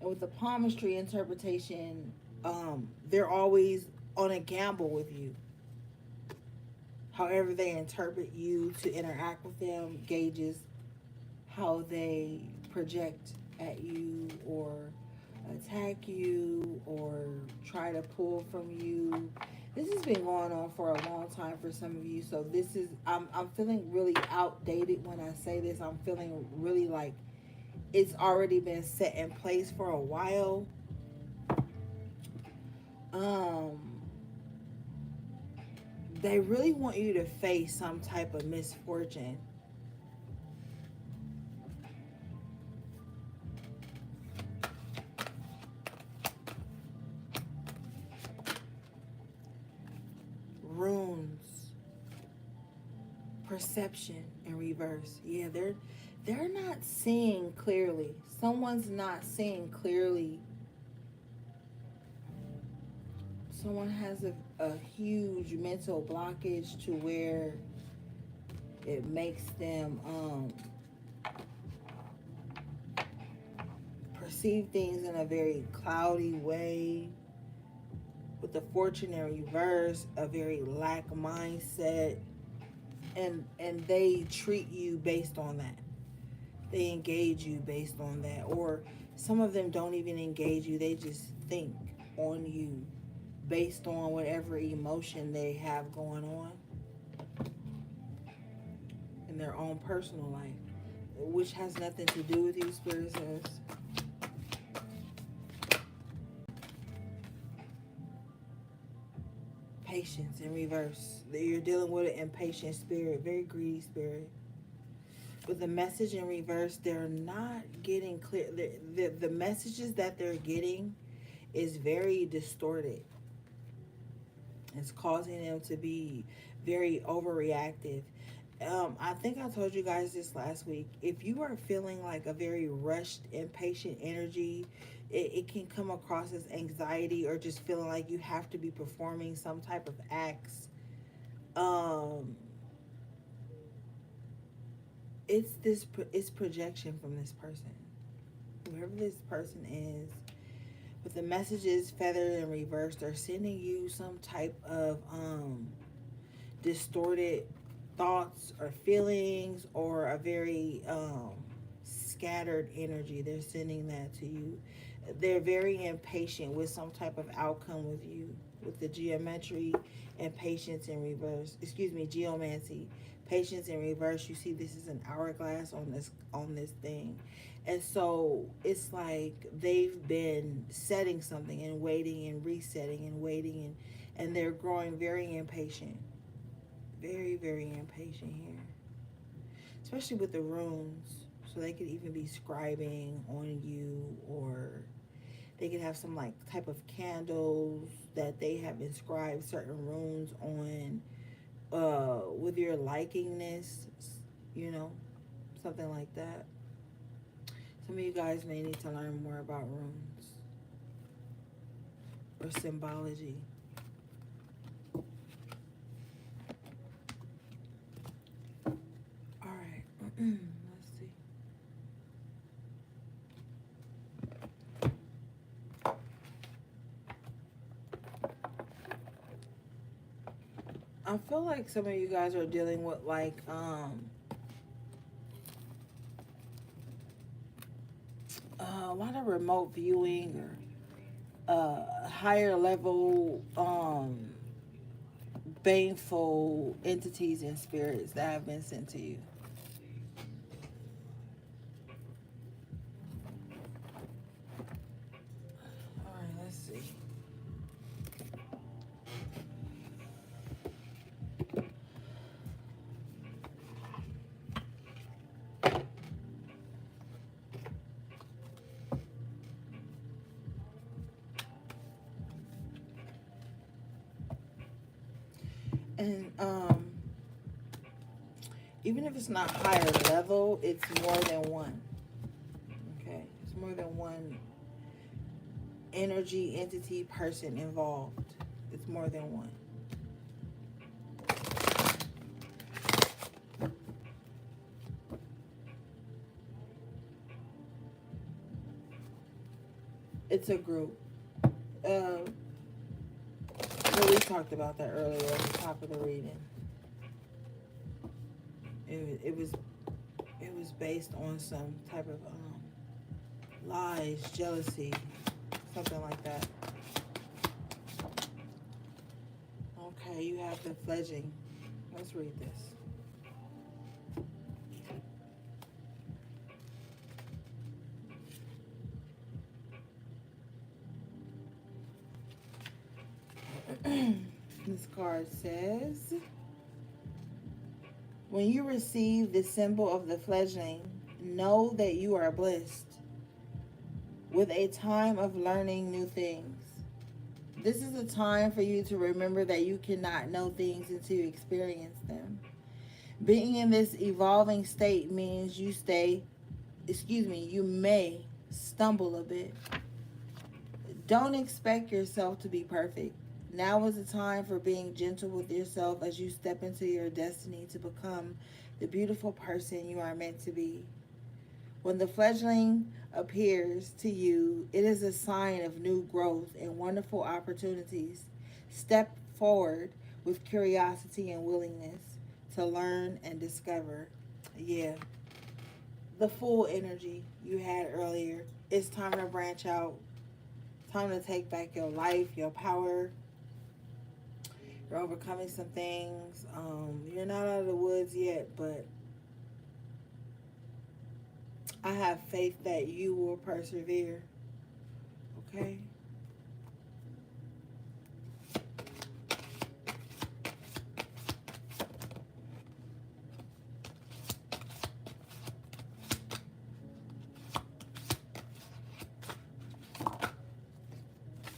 And with the palmistry interpretation, they're always on a gamble with you. However they interpret you to interact with them gauges how they project at you or attack you or try to pull from you. This has been going on for a long time for some of you. So this is I'm feeling really outdated when I say this. I'm feeling really like it's already been set in place for a while. Um they really want you to face some type of misfortune. Runes, perception in reverse. Yeah, they're not seeing clearly. Someone's not seeing clearly. Someone has a huge mental blockage to where it makes them perceive things in a very cloudy way. With the fortune in reverse, a very lack mindset, and they treat you based on that. They engage you based on that, or some of them don't even engage you. They just think on you based on whatever emotion they have going on in their own personal life, which has nothing to do with you, Spirit says. Patience in reverse. You're dealing with an impatient spirit, very greedy spirit. With the message in reverse, they're not getting clear. The messages that they're getting is very distorted. It's causing them to be very overreactive. I think I told you guys this last week. If you are feeling like a very rushed, impatient energy, it can come across as anxiety or just feeling like you have to be performing some type of acts. Um, it's projection from this person, whoever this person is. But the messages feathered and reversed are sending you some type of distorted thoughts or feelings or a very scattered energy. They're sending that to you. They're very impatient with some type of outcome with you, with the geometry and patience in reverse. Excuse me, geomancy, patience in reverse. You see, this is an hourglass on this thing, and so it's like they've been setting something and waiting and resetting and waiting, and they're growing very impatient, very, very impatient here, especially with the runes. So they could even be scribing on you, or they could have some like type of candles that they have inscribed certain runes on, with your likingness, you know, something like that. Some of you guys may need to learn more about runes or symbology. All right. Let's see. I feel like some of you guys are dealing with like a lot of remote viewing or higher level baneful entities and spirits that have been sent to you. All right, let's see. And even if it's not higher level, it's more than one. Okay, it's more than one energy, entity, person involved. It's more than one. It's a group. Uh, well, we talked about that earlier at the top of the reading. It was based on some type of lies, jealousy, something like that. Okay, you have the fledging. Let's read this. This card says, when you receive the symbol of the fledgling, know that you are blessed with a time of learning new things. This is a time for you to remember that you cannot know things until you experience them. Being in this evolving state means you may stumble a bit. Don't expect yourself to be perfect. Now is the time for being gentle with yourself as you step into your destiny to become the beautiful person you are meant to be. When the fledgling appears to you, it is a sign of new growth and wonderful opportunities. Step forward with curiosity and willingness to learn and discover. Yeah, the full energy you had earlier. It's time to branch out. Time to take back your life, your power. You're overcoming some things. You're not out of the woods yet, but I have faith that you will persevere. Okay?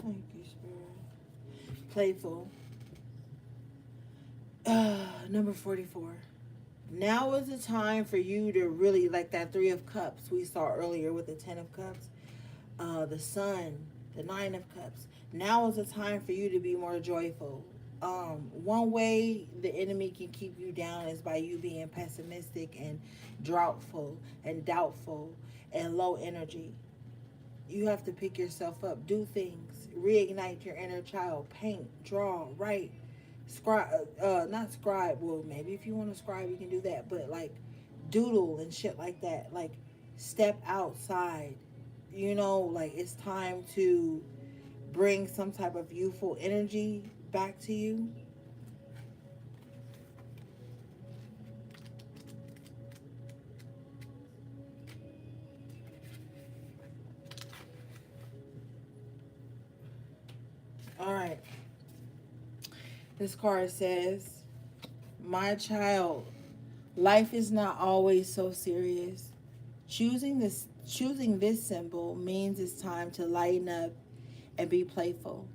Thank you, Spirit. Playful. Number 44. Now is the time for you to really, like that Three of Cups we saw earlier with the Ten of Cups, the Sun, the Nine of Cups. Now is the time for you to be more joyful. One way the enemy can keep you down is by you being pessimistic and doubtful and low energy. You have to pick yourself up, do things, reignite your inner child, paint, draw, write, scribe, not scribe. Well, maybe if you want to scribe, you can do that, but like doodle and shit like that. Like step outside. Like it's time to bring some type of youthful energy back to you. All right. This card says, "My child, life is not always so serious. Choosing this symbol means it's time to lighten up and be playful.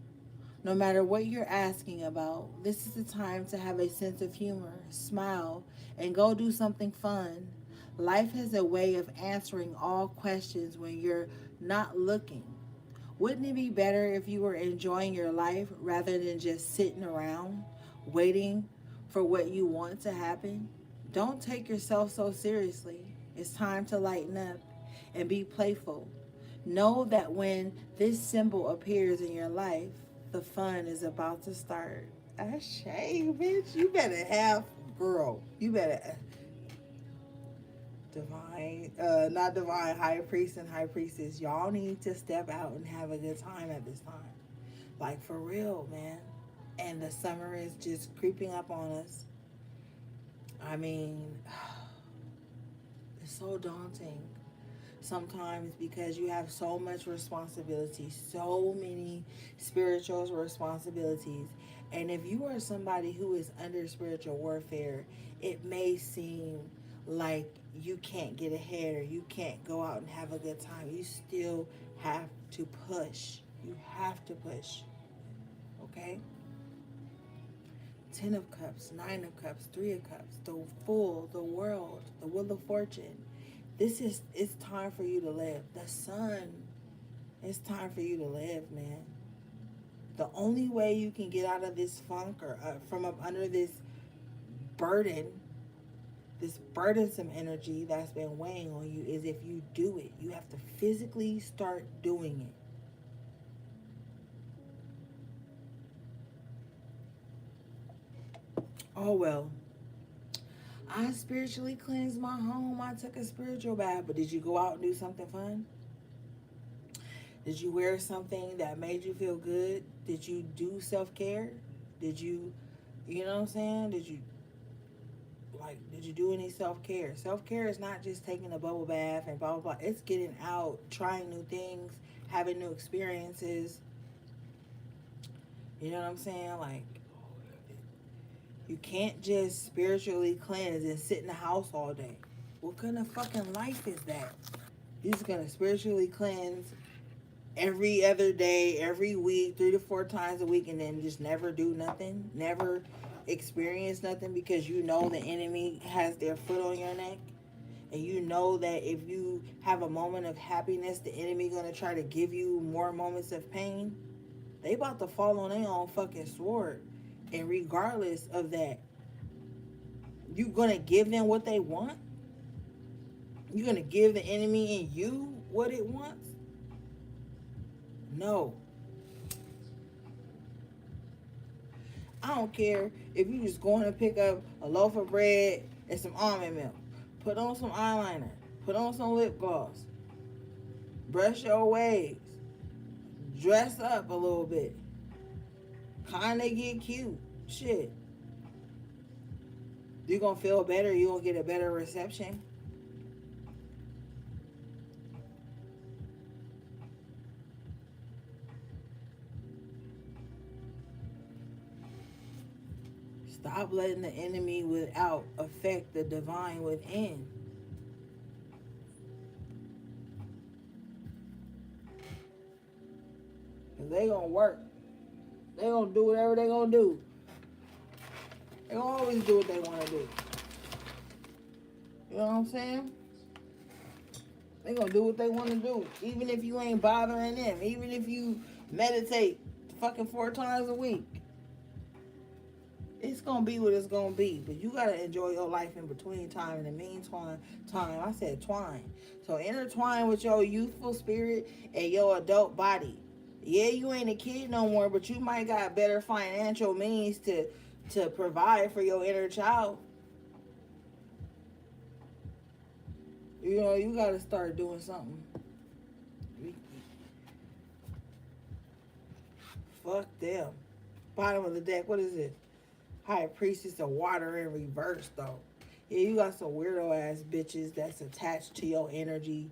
No matter what you're asking about, this is the time to have a sense of humor, smile, and go do something fun. Life has a way of answering all questions when you're not looking. Wouldn't it be better if you were enjoying your life rather than just sitting around waiting for what you want to happen? Don't take yourself so seriously. It's time to lighten up and be playful. Know that when this symbol appears in your life, the fun is about to start." Ashe, bitch. You better have, girl. You better. Divine, not divine, high priest and high priestess. Y'all need to step out and have a good time at this time. Like, for real, man. And the summer is just creeping up on us. I mean, it's so daunting sometimes because you have so much responsibility, so many spiritual responsibilities. And if you are somebody who is under spiritual warfare, it may seem like you can't get ahead or you can't go out and have a good time. You still have to push. You have to push. Okay? Ten of Cups, Nine of Cups, Three of Cups, the Fool, the World, the Wheel of Fortune. It's time for you to live. The Sun, it's time for you to live, man. The only way you can get out of this funk or from up under burden, this burdensome energy that's been weighing on you is if you do it. You have to physically start doing it. Oh, well. I spiritually cleansed my home. I took a spiritual bath. But did you go out and do something fun? Did you wear something that made you feel good? Did you do self-care? Did you know what I'm saying? Did you do any self-care? Self-care is not just taking a bubble bath and blah, blah, blah. It's getting out, trying new things, having new experiences. You know what I'm saying? Like, you can't just spiritually cleanse and sit in the house all day. What kind of fucking life is that? You're just gonna spiritually cleanse every other day, every week, 3 to 4 times a week, and then just never do nothing, never experience nothing because you know the enemy has their foot on your neck, and you know that if you have a moment of happiness, the enemy gonna try to give you more moments of pain. They about to fall on their own fucking sword, and regardless of that, you gonna give them what they want. You gonna give the enemy in you what it wants? No. I don't care if you just going to pick up a loaf of bread and some almond milk. Put on some eyeliner. Put on some lip gloss. Brush your waves. Dress up a little bit. Kinda get cute. Shit. You gonna feel better. You gonna get a better reception. Stop letting the enemy without affect the divine within. Cause they gonna work. They gonna do whatever they gonna do. They always do what they want to do. You know what I'm saying? They gonna do what they want to do, even if you ain't bothering them. Even if you meditate fucking 4 times a week, it's gonna be what it's gonna be. But you gotta enjoy your life in between time. In the meantime, I said twine. So intertwine with your youthful spirit and your adult body. Yeah, you ain't a kid no more, but you might got better financial means to provide for your inner child. You know, you gotta start doing something. Fuck them. Bottom of the deck. What is this? High Priestess of water in reverse, though. Yeah, you got some weirdo ass bitches that's attached to your energy.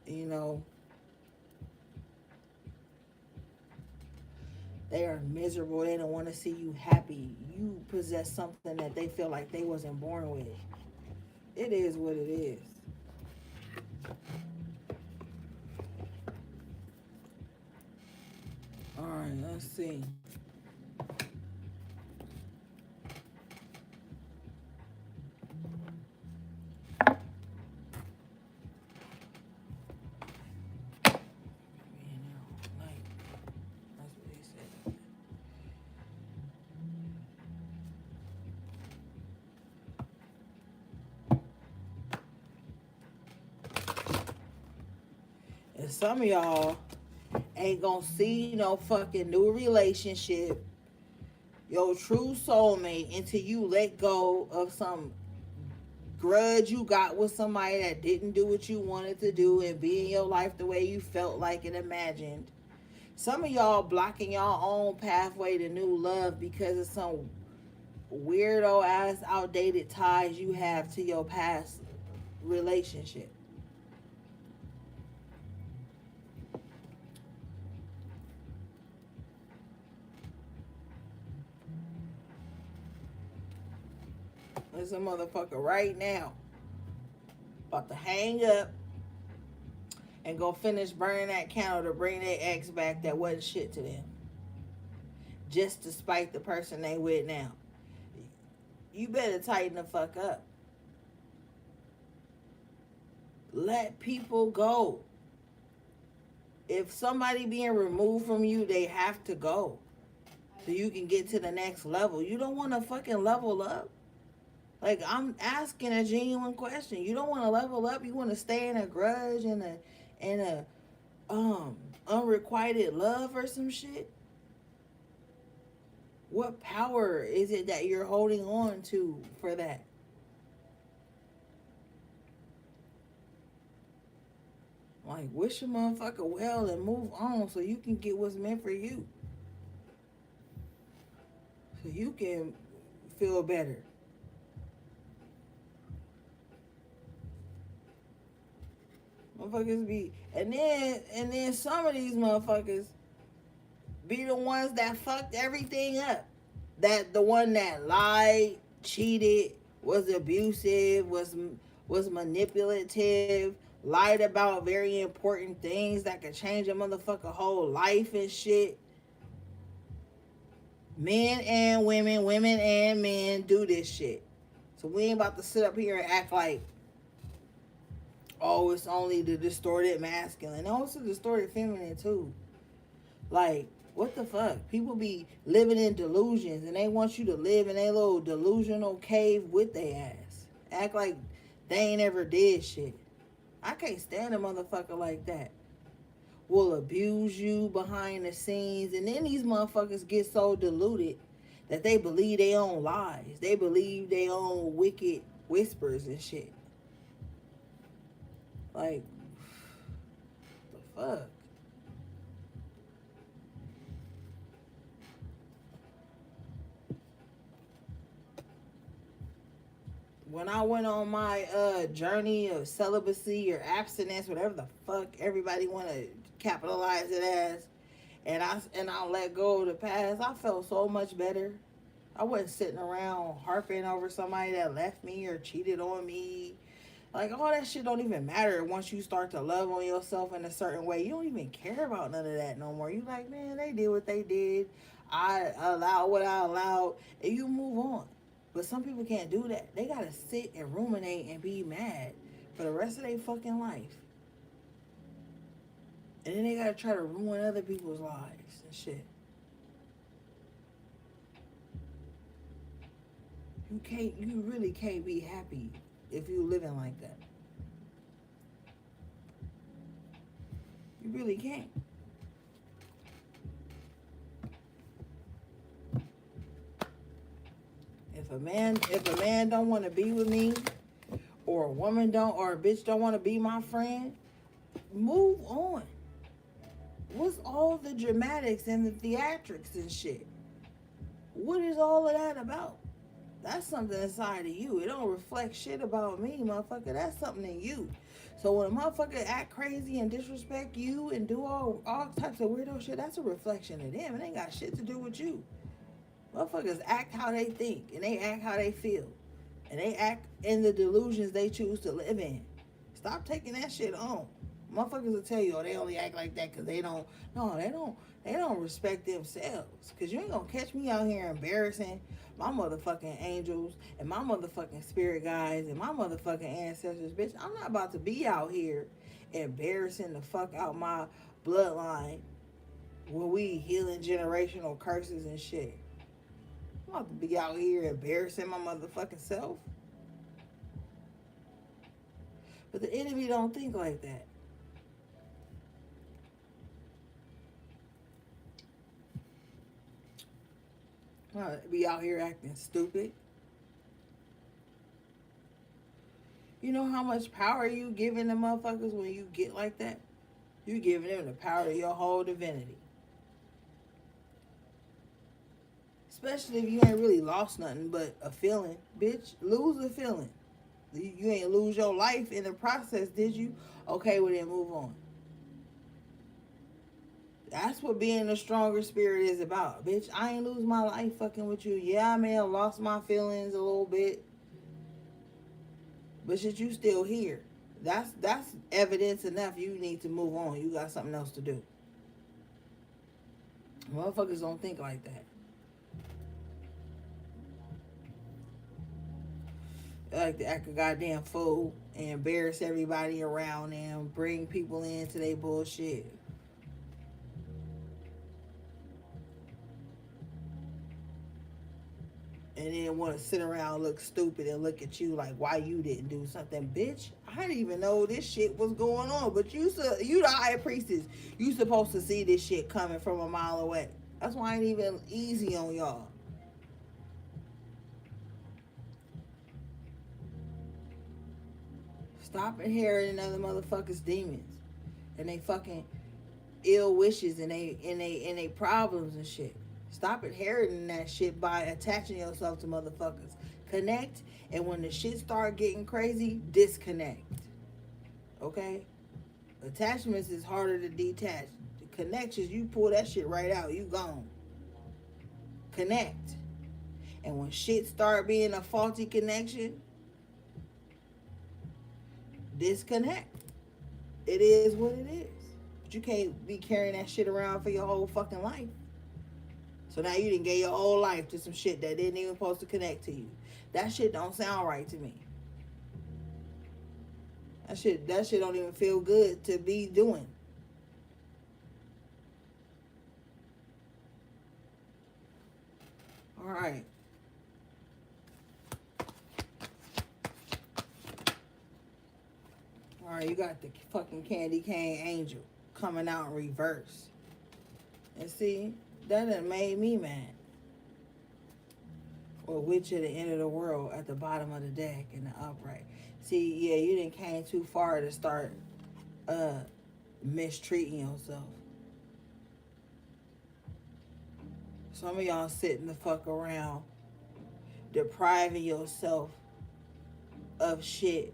You know, they are miserable. They don't want to see you happy. You possess something that they feel like they wasn't born with. It is what it is. All right, let's see. That's what he said. And some of y'all ain't gonna see no fucking new relationship, your true soulmate, until you let go of some grudge you got with somebody that didn't do what you wanted to do and be in your life the way you felt like and imagined. Some of y'all blocking your own pathway to new love because of some weirdo ass outdated ties you have to your past relationship. There's a motherfucker right now about to hang up and go finish burning that candle to bring their ex back that wasn't shit to them. Just to spite the person they with now. You better tighten the fuck up. Let people go. If somebody being removed from you, they have to go. So you can get to the next level. You don't want to fucking level up. Like, I'm asking a genuine question. You don't want to level up. You want to stay in a grudge and a unrequited love or some shit. What power is it that you're holding on to for that? Like, wish a motherfucker well and move on so you can get what's meant for you. So you can feel better. Motherfuckers be, and then some of these motherfuckers be the ones that fucked everything up. That the one that lied, cheated, was abusive, was manipulative, lied about very important things that could change a motherfucker whole life and shit. Men and women and men do this shit. So we ain't about to sit up here and act like, oh, it's only the distorted masculine. No, it's the distorted feminine too. Like, what the fuck? People be living in delusions and they want you to live in a little delusional cave with their ass. Act like they ain't ever did shit. I can't stand a motherfucker like that. Will abuse you behind the scenes, and then these motherfuckers get so deluded that they believe their own lies. They believe their own wicked whispers and shit. Like, the fuck? When I went on my journey of celibacy or abstinence, whatever the fuck everybody want to capitalize it as, and I let go of the past, I felt so much better. I wasn't sitting around harping over somebody that left me or cheated on me. Like, all that shit don't even matter once you start to love on yourself in a certain way. You don't even care about none of that no more. You like, man, they did what they did. I allow what I allowed, and you move on. But some people can't do that. They gotta sit and ruminate and be mad for the rest of their fucking life. And then they gotta try to ruin other people's lives and shit. You really can't be happy if you living like that. You really can't. If a man don't want to be with me, or a woman don't, or a bitch don't want to be my friend, move on. What's all the dramatics and the theatrics and shit? What is all of that about? That's something inside of you. It don't reflect shit about me, motherfucker. That's something in you. So when a motherfucker act crazy and disrespect you and do all types of weirdo shit, that's a reflection of them. It ain't got shit to do with you. Motherfuckers act how they think and they act how they feel. And they act in the delusions they choose to live in. Stop taking that shit on. Motherfuckers will tell you, oh, they only act like that because they don't. No, they don't respect themselves. Because you ain't going to catch me out here embarrassing my motherfucking angels and my motherfucking spirit guides and my motherfucking ancestors. Bitch, I'm not about to be out here embarrassing the fuck out my bloodline when we healing generational curses and shit. I'm about to be out here embarrassing my motherfucking self. But the enemy don't think like that. Be out here acting stupid. You know how much power you giving the motherfuckers when you get like that? You giving them the power of your whole divinity. Especially if you ain't really lost nothing but a feeling. Bitch, lose a feeling. You ain't lose your life in the process, did you? Okay, well then move on. That's what being a stronger spirit is about. Bitch, I ain't lose my life fucking with you. Yeah, I may have lost my feelings a little bit. But shit, you still here. That's evidence enough. You need to move on. You got something else to do. Motherfuckers don't think like that. They like to act a goddamn fool and embarrass everybody around them, bring people into their bullshit. And then want to sit around, look stupid, and look at you like why you didn't do something, bitch. I didn't even know this shit was going on, but you the high priestess. You supposed to see this shit coming from a mile away. That's why I ain't even easy on y'all. Stop inheriting other motherfuckers' demons and they fucking ill wishes and they problems and shit. Stop inheriting that shit by attaching yourself to motherfuckers. Connect, and when the shit start getting crazy, disconnect. Okay? Attachments is harder to detach. The connections, you pull that shit right out. You gone. Connect. And when shit start being a faulty connection, disconnect. It is what it is. But you can't be carrying that shit around for your whole fucking life. So now you didn't give your whole life to some shit that didn't even supposed to connect to you. That shit don't sound right to me. That shit don't even feel good to be doing. All right. All right, you got the fucking candy cane angel coming out in reverse. And see, that done made me mad. Or witch at the end of the world at the bottom of the deck in the upright. See, yeah, you didn't came too far to start mistreating yourself. Some of y'all sitting the fuck around depriving yourself of shit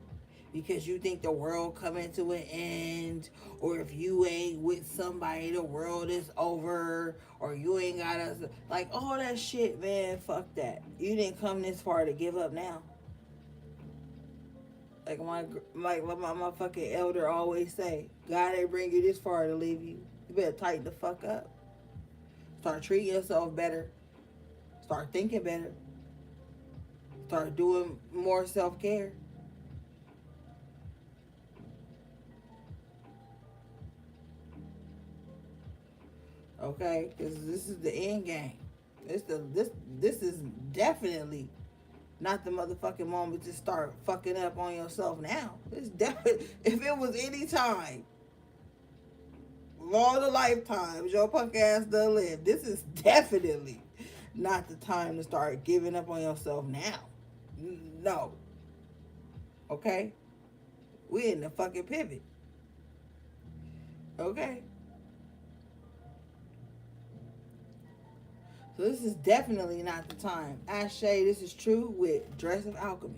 because you think the world coming to an end, or if you ain't with somebody the world is over, or you ain't got us like all that shit, man. Fuck that. You didn't come this far to give up now. Like my fucking elder always say, God ain't bring you this far to leave you. You better tighten the fuck up. Start treating yourself better. Start thinking better. Start doing more self care. Okay, because this is the end game. This is definitely not the motherfucking moment to start fucking up on yourself now. It's definitely if it was any time, of all the lifetimes your punk ass done lived, this is definitely not the time to start giving up on yourself now. No, okay, we in the fucking pivot. Okay, so this is definitely not the time. Ashe, this is true with Dress of Alchemy.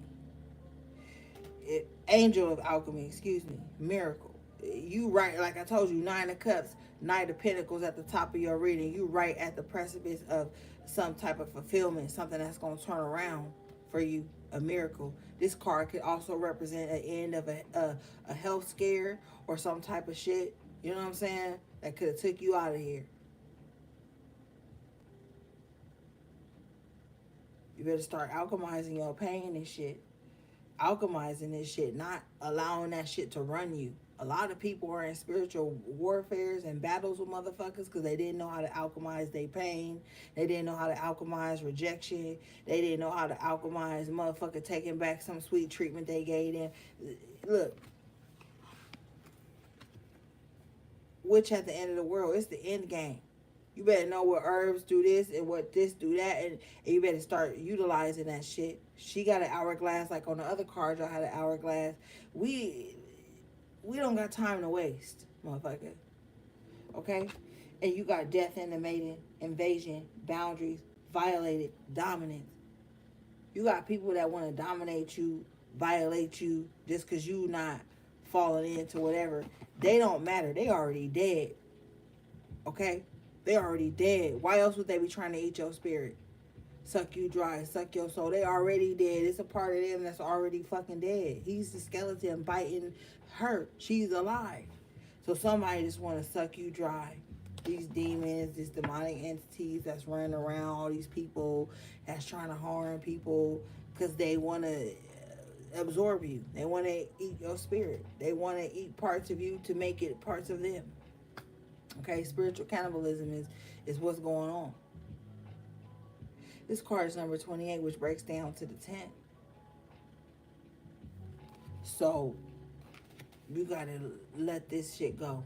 Angel of Alchemy, excuse me, Miracle. You right, like I told you, Nine of Cups, Knight of Pentacles at the top of your reading. You right at the precipice of some type of fulfillment, something that's going to turn around for you, a miracle. This card could also represent an end of a health scare or some type of shit. You know what I'm saying? That could have took you out of here. You better start alchemizing your pain and shit. Alchemizing this shit, not allowing that shit to run you. A lot of people are in spiritual warfares and battles with motherfuckers because they didn't know how to alchemize their pain. They didn't know how to alchemize rejection. They didn't know how to alchemize motherfucker taking back some sweet treatment they gave them. Look, which at the end of the world, it's the end game. You better know what herbs do this and what this do that, and you better start utilizing that shit. She got an hourglass, like on the other card, y'all had an hourglass. We we don't got time to waste, motherfucker. Okay? And you got death in the maiden, invasion, boundaries, violated, dominance. You got people that want to dominate you, violate you, just because you not falling into whatever. They don't matter. They already dead. Okay? They already dead. Why else would they be trying to eat your spirit? Suck you dry, suck your soul. They already dead. It's a part of them that's already fucking dead. He's the skeleton biting her. She's alive. So somebody just want to suck you dry. These demons, these demonic entities that's running around, all these people that's trying to harm people because they want to absorb you. They want to eat your spirit. They want to eat parts of you to make it parts of them. Okay, spiritual cannibalism is what's going on. This card is number 28, which breaks down to the 10. So you gotta let this shit go.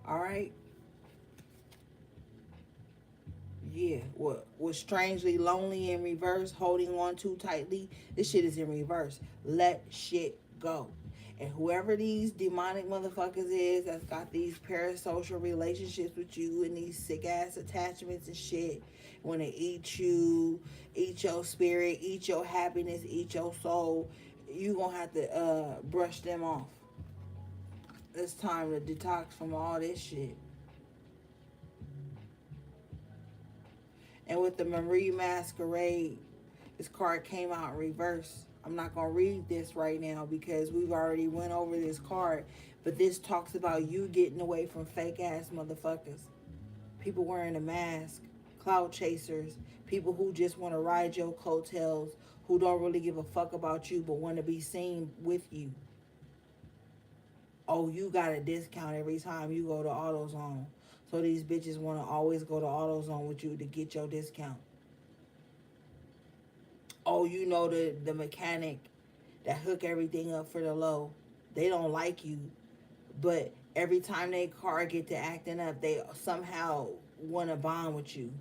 All right. Yeah. What was strangely lonely in reverse, holding on too tightly. This shit is in reverse. Let shit go. And whoever these demonic motherfuckers is that's got these parasocial relationships with you and these sick ass attachments and shit, want to eat you, eat your spirit, eat your happiness, eat your soul, you gonna have to brush them off. It's time to detox from all this shit. And with the Marie Masquerade, this card came out in reverse. I'm not gonna read this right now because we've already went over this card. But this talks about you getting away from fake ass motherfuckers. People wearing a mask, cloud chasers, people who just want to ride your coattails, who don't really give a fuck about you but want to be seen with you. Oh, you got a discount every time you go to AutoZone. So these bitches want to always go to AutoZone with you to get your discount. Oh, you know the mechanic that hook everything up for the low. They don't like you, but every time they car get to acting up, they somehow want to bond with you.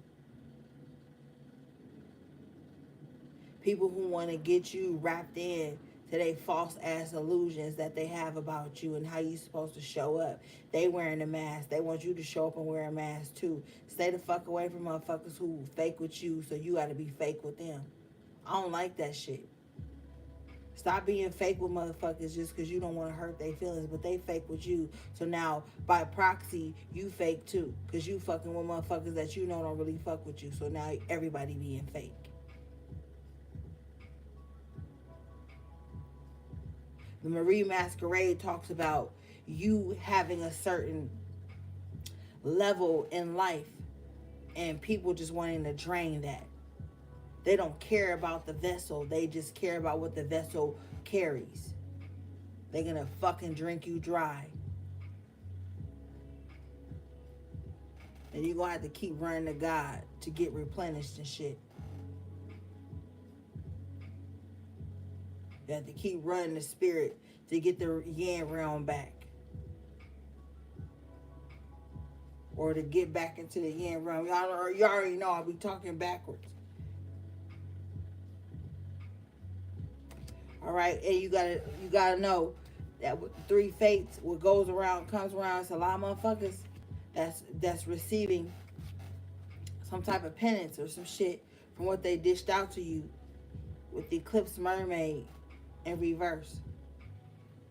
People who want to get you wrapped in to they false ass illusions that they have about you and how you supposed to show up. They wearing a mask. They want you to show up and wear a mask too. Stay the fuck away from motherfuckers who fake with you, so you got to be fake with them. I don't like that shit. Stop being fake with motherfuckers just because you don't want to hurt their feelings, but they fake with you. So now, by proxy, you fake too, because you fucking with motherfuckers that you know don't really fuck with you. So now everybody being fake. The Marie Masquerade talks about you having a certain level in life, and people just wanting to drain that. They don't care about the vessel, they just care about what the vessel carries. They're gonna fucking drink you dry. And you're gonna have to keep running to God to get replenished and shit. You have to keep running the spirit to get the yin realm back. Or to get back into the yin realm. You already know I'll be talking backwards. Alright, and you gotta know that with the three fates, what goes around comes around. It's a lot of motherfuckers that's receiving some type of penance or some shit from what they dished out to you with the eclipse mermaid in reverse.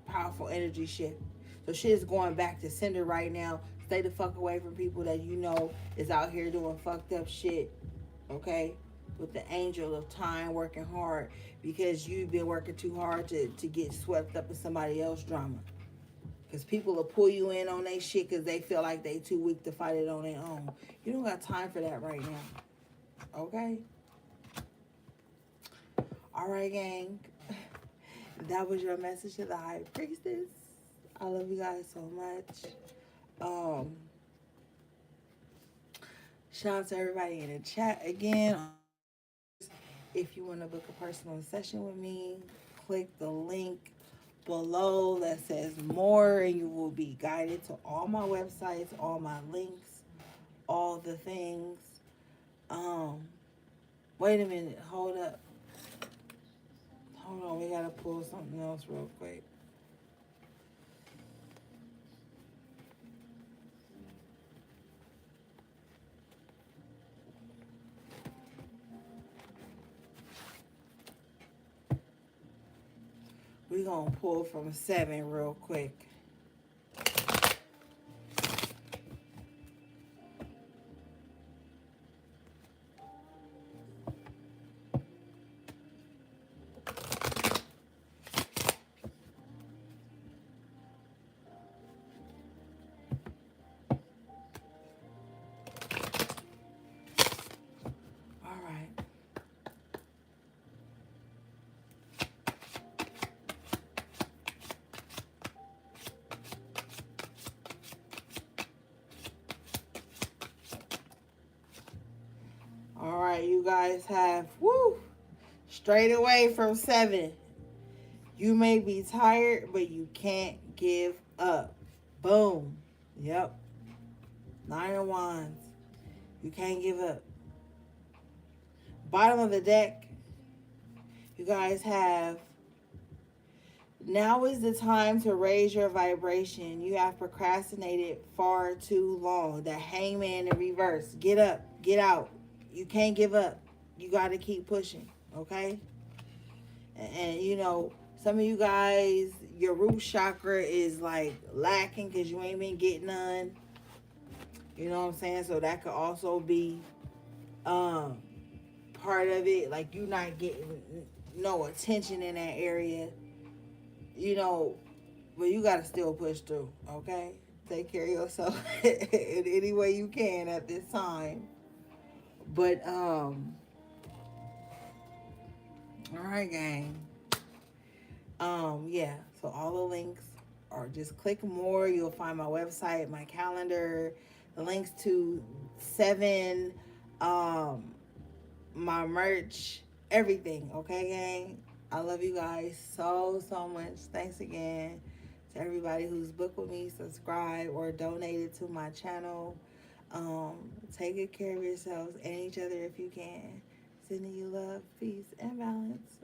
Powerful energy shift. So shit is going back to sender right now. Stay the fuck away from people that you know is out here doing fucked up shit. Okay? With the angel of time working hard because you've been working too hard to get swept up in somebody else's drama. Because people will pull you in on their shit because they feel like they too weak to fight it on their own. You don't got time for that right now. Okay? Alright, gang. That was your message to the High Priestess. I love you guys so much. Shout out to everybody in the chat again. If you want to book a personal session with me, click the link below that says more, and you will be guided to all my websites, all my links, all the things. Wait a minute, hold up. Hold on, we gotta pull something else real quick. We're gonna pull from 7 real quick. All right. All right, you guys have, straight away from 7. You may be tired, but you can't give up. Boom. Yep. 9 of Wands. You can't give up. Bottom of the deck, you guys have, now is the time to raise your vibration. You have procrastinated far too long. The Hangman in reverse. Get up. Get out. You can't give up. You got to keep pushing. Okay? And you know, some of you guys, your root chakra is like lacking because you ain't been getting none. You know what I'm saying? So that could also be part of it. Like you not getting no attention in that area. You know, but you gotta still push through, okay? Take care of yourself in any way you can at this time. But all right, gang. Yeah, so all the links are just click more. You'll find my website, my calendar, the links to 7, my merch, everything. Okay, gang? I love you guys so, so much. Thanks again to everybody who's booked with me, subscribed, or donated to my channel. Take good care of yourselves and each other if you can. Sending you love, peace, and balance.